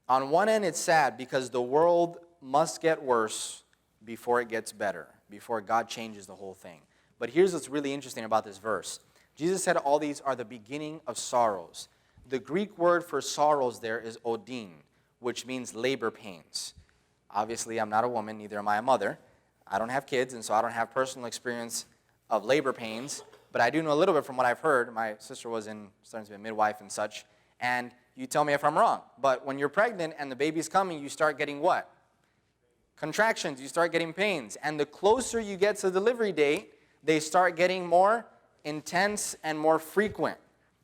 On one end, it's sad because the world must get worse before it gets better, before God changes the whole thing. But here's what's really interesting about this verse. Jesus said all these are the beginning of sorrows. The Greek word for sorrows there is odin, which means labor pains. Obviously, I'm not a woman, neither am I a mother. I don't have kids, and so I don't have personal experience of labor pains. But I do know a little bit from what I've heard. My sister was starting to be a midwife and such. And you tell me if I'm wrong. But when you're pregnant and the baby's coming, you start getting what? Contractions. You start getting pains. And the closer you get to the delivery date, they start getting more intense and more frequent.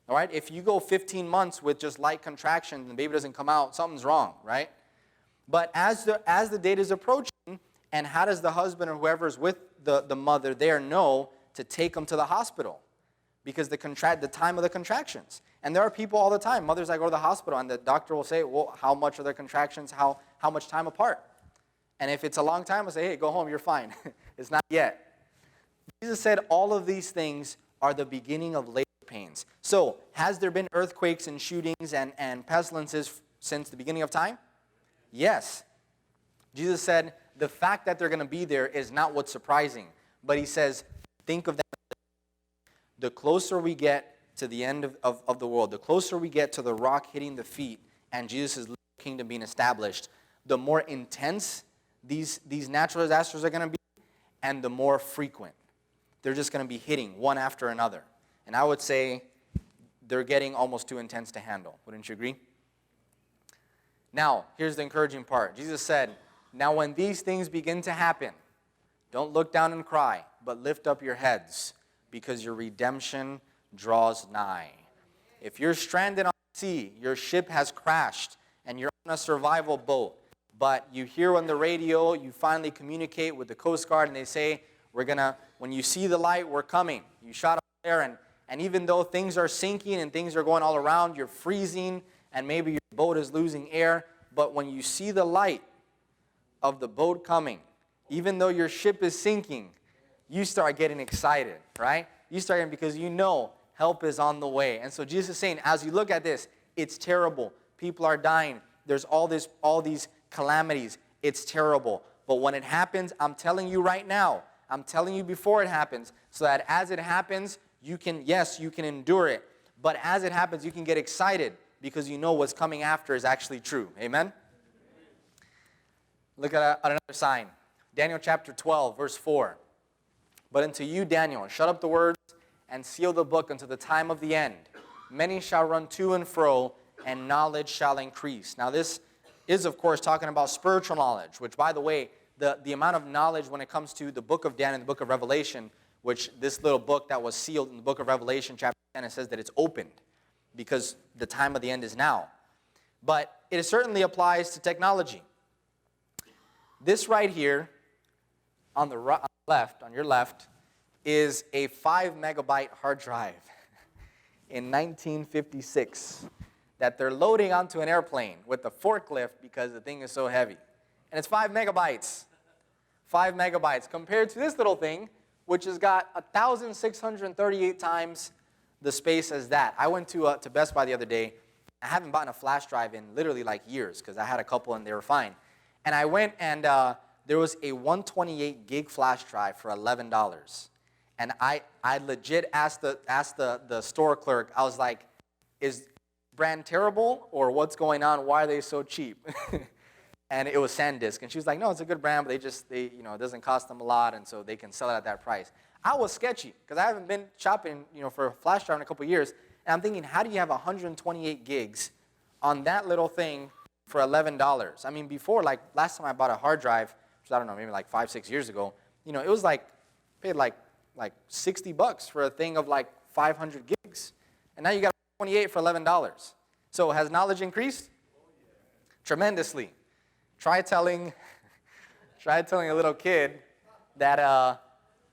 All right? If you go 15 months with just light contractions and the baby doesn't come out, something's wrong, right? But as the date is approaching, and how does the husband or whoever's with the mother there know to take them to the hospital? Because the time of the contractions. And there are people all the time, mothers that go to the hospital, and the doctor will say, well, how much are their contractions? How much time apart? And if it's a long time, I'll say, hey, go home, you're fine. It's not yet. Jesus said all of these things are the beginning of labor pains. So, has there been earthquakes and shootings and pestilences since the beginning of time? Yes. Jesus said the fact that they're going to be there is not what's surprising. But he says, think of that. The closer we get to the end of the world, the closer we get to the rock hitting the feet and Jesus' kingdom being established, the more intense these natural disasters are going to be, and the more frequent. They're just going to be hitting one after another. And I would say they're getting almost too intense to handle. Wouldn't you agree? Now, here's the encouraging part. Jesus said, now when these things begin to happen, don't look down and cry, but lift up your heads, because your redemption draws nigh. If you're stranded on the sea, your ship has crashed, and you're on a survival boat, but you hear on the radio, you finally communicate with the Coast Guard, and they say, when you see the light, we're coming. You shot up there, and even though things are sinking and things are going all around, you're freezing, and maybe your boat is losing air, but when you see the light of the boat coming, even though your ship is sinking, you start getting excited, right? You start getting, because you know help is on the way. And so Jesus is saying, as you look at this, it's terrible. People are dying. There's all these calamities. It's terrible. But when it happens, I'm telling you right now, I'm telling you before it happens, so that as it happens, you can endure it. But as it happens, you can get excited because you know what's coming after is actually true. Amen? Look at another sign. Daniel chapter 12, verse 4. But unto you, Daniel, shut up the words and seal the book until the time of the end. Many shall run to and fro, and knowledge shall increase. Now this is, of course, talking about spiritual knowledge, which, by the way, the amount of knowledge when it comes to the book of Daniel and the book of Revelation, which this little book that was sealed in the book of Revelation, chapter 10, it says that it's opened because the time of the end is now. But it certainly applies to technology. This right here, on the left, on your left, is a 5 megabyte hard drive in 1956 that they're loading onto an airplane with a forklift because the thing is so heavy. And it's 5 megabytes. 5 megabytes compared to this little thing, which has got 1,638 times the space as that. I went to Best Buy the other day. I haven't bought a flash drive in literally like years because I had a couple and they were fine. And I went and there was a 128 gig flash drive for $11. And I legit asked the store clerk, I was like, is brand terrible or what's going on? Why are they so cheap? And it was SanDisk. And she was like, no, it's a good brand, but it doesn't cost them a lot, and so they can sell it at that price. I was sketchy because I haven't been shopping, for a flash drive in a couple of years. And I'm thinking, how do you have 128 gigs on that little thing for $11? I mean, before, like last time I bought a hard drive, which I don't know, maybe like 5-6 years ago, it was like, paid like $60 for a thing of like 500 gigs. And now you got 28 for $11. So has knowledge increased? Tremendously. Try telling a little kid that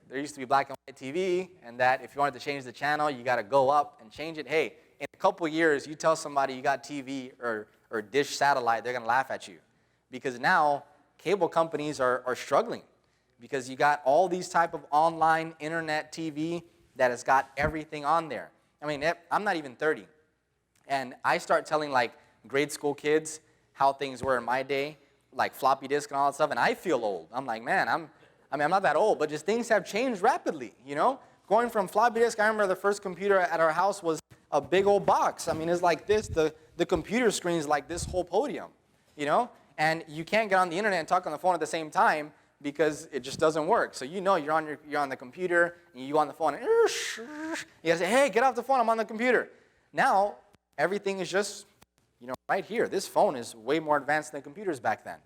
there used to be black and white TV, and that if you wanted to change the channel, you got to go up and change it. Hey, in a couple of years, you tell somebody you got TV or dish satellite, they're going to laugh at you. Because now, cable companies are struggling. Because you got all these type of online internet TV that has got everything on there. I mean, I'm not even 30. And I start telling like grade school kids how things were in my day, like floppy disk and all that stuff, and I feel old. I'm like, man, I'm not that old, but just things have changed rapidly, Going from floppy disk, I remember the first computer at our house was a big old box. I mean, it's like this. The computer screen is like this whole podium, And you can't get on the internet and talk on the phone at the same time because it just doesn't work. So you're on the computer, and you on the phone, and you gotta say, hey, get off the phone, I'm on the computer. Now, everything is just, right here. This phone is way more advanced than computers back then.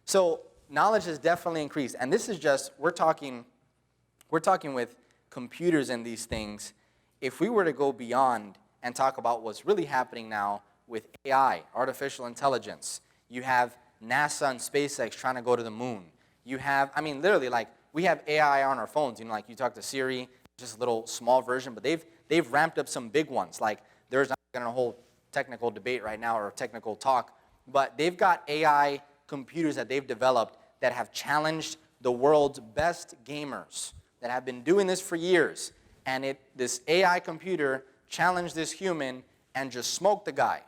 So knowledge has definitely increased. And this is just, we're talking with computers and these things. If we were to go beyond and talk about what's really happening now with AI, artificial intelligence. You have NASA and SpaceX trying to go to the moon. You have, I mean, literally, like, we have AI on our phones. You know, like you talk to Siri, just a little small version, but they've ramped up some big ones. Like, there's not going to a whole technical debate right now or technical talk, but they've got AI computers that they've developed that have challenged the world's best gamers that have been doing this for years. And this AI computer challenged this human and just smoked the guy.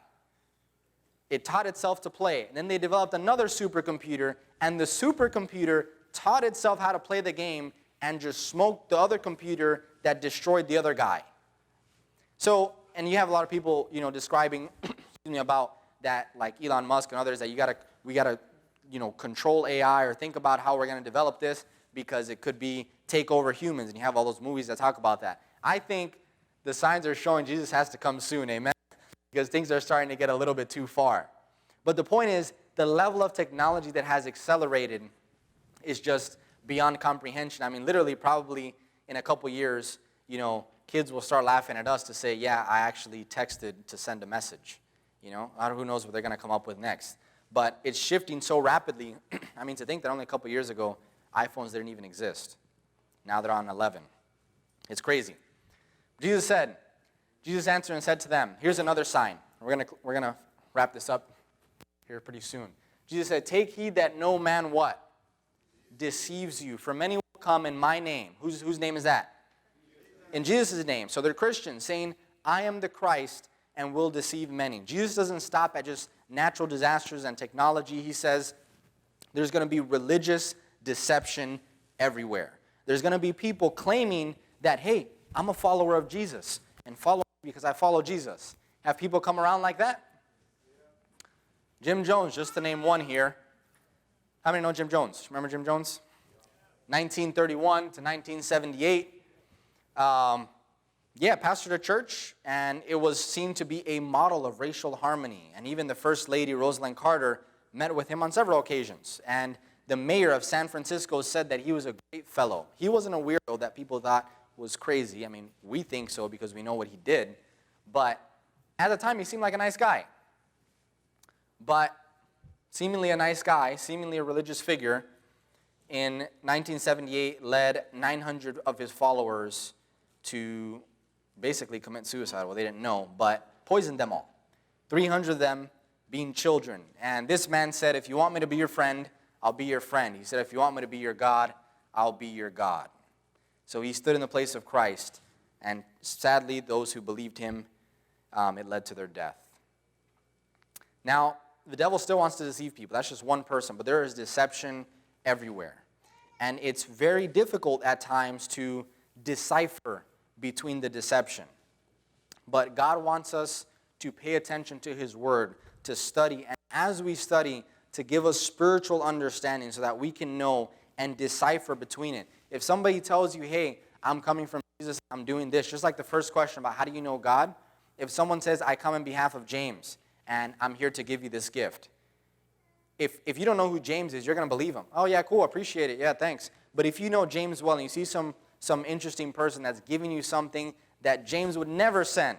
It taught itself to play. And then they developed another supercomputer, and the supercomputer taught itself how to play the game and just smoked the other computer that destroyed the other guy. So, and you have a lot of people, you know, describing about that, like Elon Musk and others, that we gotta, you know, control AI or think about how we're going to develop this because it could be take over humans, and you have all those movies that talk about that. I think the signs are showing Jesus has to come soon, amen, because things are starting to get a little bit too far. But the point is, the level of technology that has accelerated is just beyond comprehension. I mean, literally, probably in a couple years, you know, kids will start laughing at us to say, yeah, I actually texted to send a message. You know, who knows what they're going to come up with next. But it's shifting so rapidly. I mean, to think that only a couple years ago, iPhones didn't even exist. Now they're on 11. It's crazy. Jesus answered and said to them, here's another sign. We're gonna wrap this up here pretty soon. Jesus said, take heed that no man what? Deceives you. For many will come in my name. Whose name is that? In Jesus' name. So they're Christians saying, I am the Christ, and will deceive many. Jesus doesn't stop at just natural disasters and technology. He says there's going to be religious deception everywhere. There's going to be people claiming that, hey, I'm a follower of Jesus, and follow me because I follow Jesus. Have people come around like that? Jim Jones, just to name one here. How many know Jim Jones? Remember Jim Jones? 1931 to 1978. Pastored a church, and it was seen to be a model of racial harmony. And even the First Lady, Rosalind Carter, met with him on several occasions. And the mayor of San Francisco said that he was a great fellow. He wasn't a weirdo that people thought was crazy. I mean, we think so because we know what he did. But at the time, he seemed like a nice guy. But seemingly a nice guy, seemingly a religious figure, in 1978 led 900 of his followers to basically commit suicide. Well, they didn't know, but poisoned them all. 300 of them being children. And this man said, if you want me to be your friend, I'll be your friend. He said, if you want me to be your God, I'll be your God. So he stood in the place of Christ, and sadly, those who believed him, it led to their death. Now, the devil still wants to deceive people. That's just one person, but there is deception everywhere. And it's very difficult at times to decipher between the deception. But God wants us to pay attention to his word, to study, and as we study, to give us spiritual understanding so that we can know and decipher between it. If somebody tells you, hey, I'm coming from Jesus, I'm doing this, just like the first question about how do you know God? If someone says, I come in behalf of James, and I'm here to give you this gift. If you don't know who James is, you're going to believe him. Oh, yeah, cool, appreciate it, yeah, thanks. But if you know James well and you see some interesting person that's giving you something that James would never send,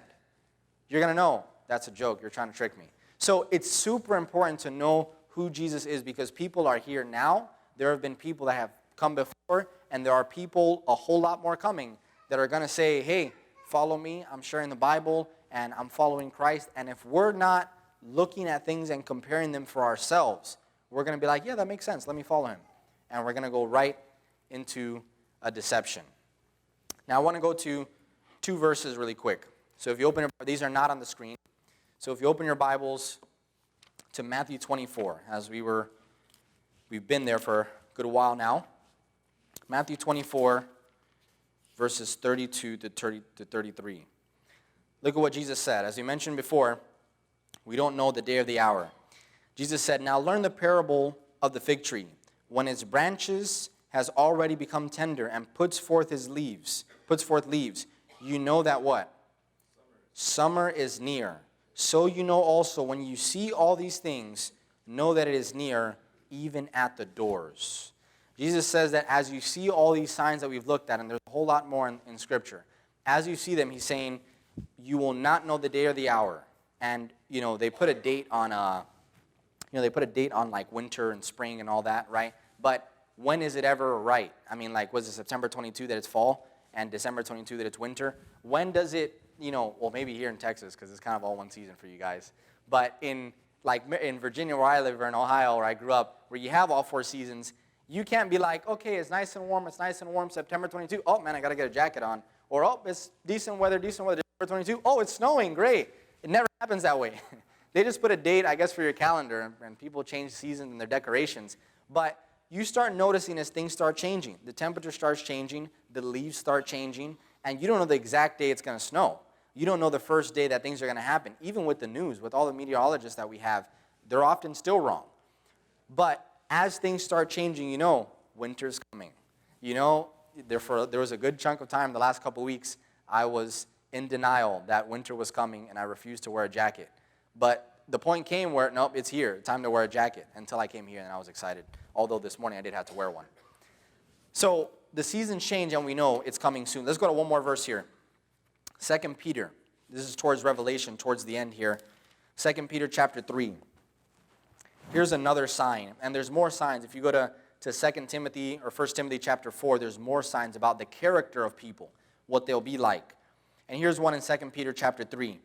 you're going to know that's a joke, you're trying to trick me. So it's super important to know who Jesus is because people are here now. There have been people that have come before, and there are people, a whole lot more coming, that are going to say, hey, follow me, I'm sharing the Bible, and I'm following Christ. And if we're not looking at things and comparing them for ourselves, we're going to be like, yeah, that makes sense, let me follow him. And we're going to go right into a deception. Now, I want to go to 2 verses really quick. So if you open, these are not on the screen. So if you open your Bibles to Matthew 24, as we've been there for a good while now. Matthew 24, verses 32 to 33. Look at what Jesus said. As we mentioned before, we don't know the day or the hour. Jesus said, now learn the parable of the fig tree. When its branches has already become tender and puts forth leaves, you know that what? Summer is near. So you know also when you see all these things, know that it is near, even at the doors. Jesus says that as you see all these signs that we've looked at, and there's a whole lot more in Scripture, as you see them, he's saying, You will not know the day or the hour. And, they put a date on, like winter and spring and all that, right? But when is it ever right? I mean, like, was it September 22 that it's fall and December 22 that it's winter? When does it, well, maybe here in Texas, because it's kind of all one season for you guys. But in Virginia, where I live, or in Ohio, where I grew up, where you have all 4 seasons, you can't be like, okay, it's nice and warm, September 22. Oh, man, I got to get a jacket on. Or, oh, it's decent weather, December 22. Oh, it's snowing, great. It never happens that way. They just put a date, I guess, for your calendar, and people change seasons and their decorations. But you start noticing as things start changing. The temperature starts changing, the leaves start changing, and you don't know the exact day it's going to snow. You don't know the first day that things are going to happen. Even with the news, with all the meteorologists that we have, they're often still wrong. But as things start changing, winter's coming. There was a good chunk of time the last couple weeks, I was in denial that winter was coming, and I refused to wear a jacket. But the point came where, nope, it's here. Time to wear a jacket, until I came here, and I was excited. Although this morning I did have to wear one. So the seasons change, and we know it's coming soon. Let's go to one more verse here. 2 Peter. This is towards Revelation, towards the end here. 2 Peter chapter 3. Here's another sign, and there's more signs. If you go to 2 Timothy or 1 Timothy chapter 4, there's more signs about the character of people, what they'll be like. And here's one in 2 Peter chapter 3.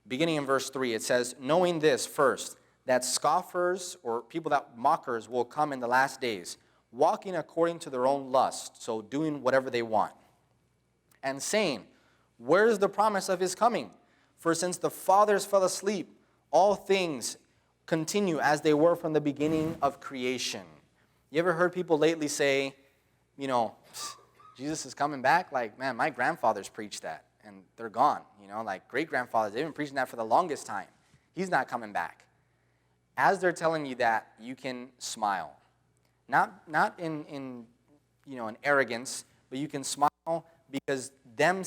Beginning in verse 3, it says, knowing this first, that scoffers or people that mockers will come in the last days, walking according to their own lust, so doing whatever they want, and saying, where is the promise of his coming? For since the fathers fell asleep, all things continue as they were from the beginning of creation. You ever heard people lately say, Jesus is coming back? Like, man, my grandfathers preached that, and they're gone. Like great-grandfathers, they've been preaching that for the longest time. He's not coming back. As they're telling you that, you can smile. Not in arrogance, but you can smile because them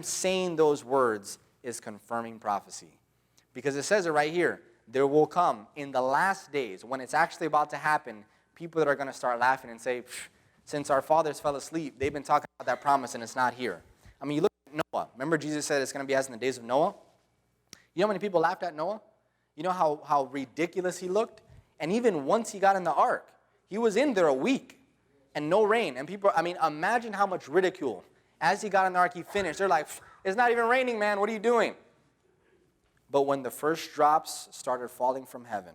saying those words is confirming prophecy. Because it says it right here. There will come in the last days, when it's actually about to happen, people that are going to start laughing and say, since our fathers fell asleep, they've been talking about that promise and it's not here. I mean, you look at Noah. Remember Jesus said it's going to be as in the days of Noah? You know how many people laughed at Noah? You know how ridiculous he looked? And even once he got in the ark, he was in there a week and no rain. And people, imagine how much ridicule. As he got in the ark, he finished. They're like, it's not even raining, man. What are you doing? But when the first drops started falling from heaven,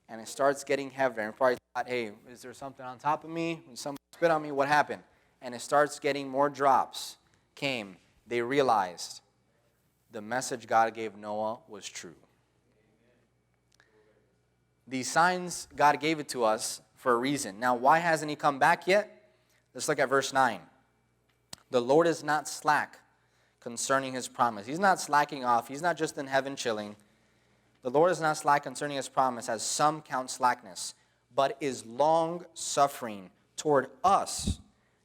and it starts getting heavier, and probably thought, hey, is there something on top of me? When somebody spit on me, what happened? And it starts getting more drops came. They realized the message God gave Noah was true. These signs, God gave it to us for a reason. Now, why hasn't he come back yet? Let's look at verse 9. The Lord is not slack concerning his promise. He's not slacking off. He's not just in heaven chilling. The Lord is not slack concerning his promise, as some count slackness, but is long-suffering toward us,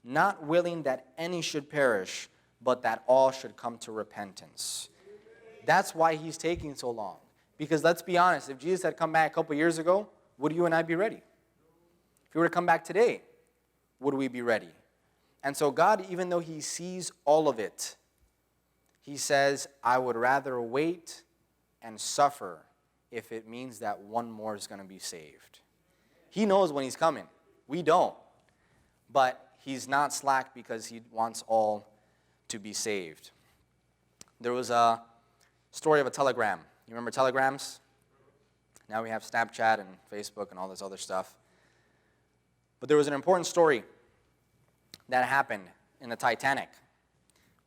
not willing that any should perish, but that all should come to repentance. That's why he's taking so long. Because let's be honest, if Jesus had come back a couple years ago, would you and I be ready? If he were to come back today, would we be ready? And so God, even though he sees all of it, he says, I would rather wait and suffer if it means that one more is going to be saved. He knows when he's coming. We don't. But he's not slack because he wants all to be saved. There was a story of a telegram. You remember telegrams? Now we have Snapchat and Facebook and all this other stuff. But there was an important story that happened in the Titanic.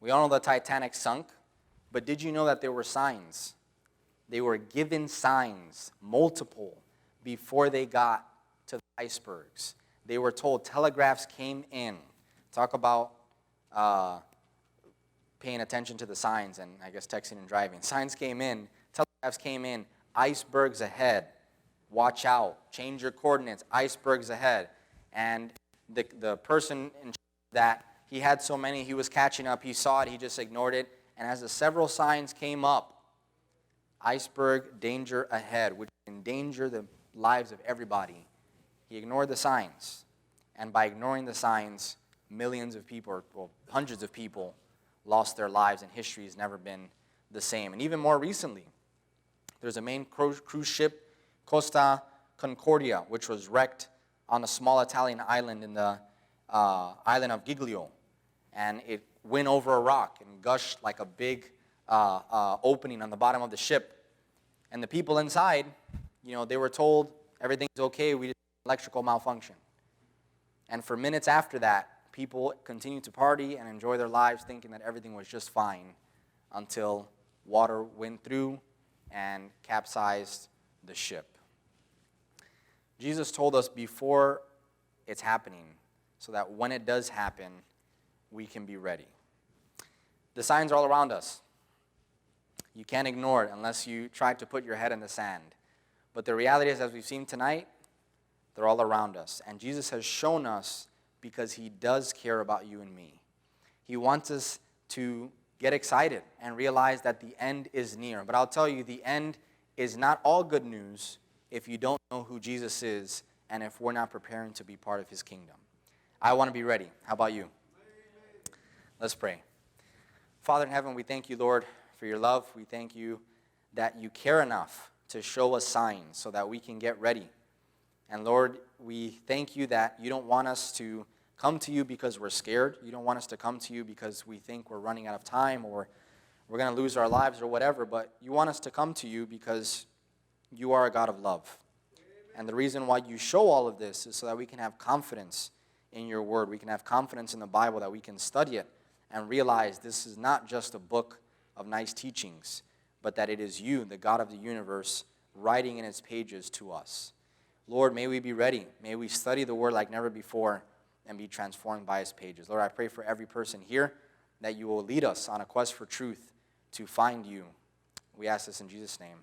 We all know the Titanic sunk, but did you know that there were signs? They were given signs, multiple, before they got to the icebergs. They were told telegraphs came in. Talk about paying attention to the signs and, I guess, texting and driving. Signs came in, telegraphs came in, icebergs ahead. Watch out, change your coordinates, icebergs ahead. And the person in charge of that, he had so many, he was catching up, he saw it, he just ignored it. And as the several signs came up, iceberg, danger ahead, which endanger the lives of everybody, he ignored the signs. And by ignoring the signs, millions of people, or well, hundreds of people, lost their lives, and history has never been the same. And even more recently, there's a main cruise ship, Costa Concordia, which was wrecked on a small Italian island in the island of Giglio. And it went over a rock and gushed like a big opening on the bottom of the ship. And the people inside, they were told everything's okay, we just had electrical malfunction. And for minutes after that, people continued to party and enjoy their lives thinking that everything was just fine until water went through and capsized the ship. Jesus told us before it's happening so that when it does happen, we can be ready. The signs are all around us. You can't ignore it unless you try to put your head in the sand. But the reality is, as we've seen tonight, they're all around us. And Jesus has shown us because he does care about you and me. He wants us to get excited and realize that the end is near. But I'll tell you, the end is not all good news if you don't know who Jesus is and if we're not preparing to be part of his kingdom. I want to be ready. How about you? Let's pray. Father in heaven, we thank you, Lord, for your love. We thank you that you care enough to show us signs so that we can get ready. And Lord, we thank you that you don't want us to come to you because we're scared. You don't want us to come to you because we think we're running out of time or we're going to lose our lives or whatever, but you want us to come to you because you are a God of love. And the reason why you show all of this is so that we can have confidence in your word. We can have confidence in the Bible, that we can study it and realize this is not just a book of nice teachings, but that it is you, the God of the universe, writing in its pages to us. Lord, may we be ready. May we study the word like never before and be transformed by its pages. Lord, I pray for every person here that you will lead us on a quest for truth to find you. We ask this in Jesus' name.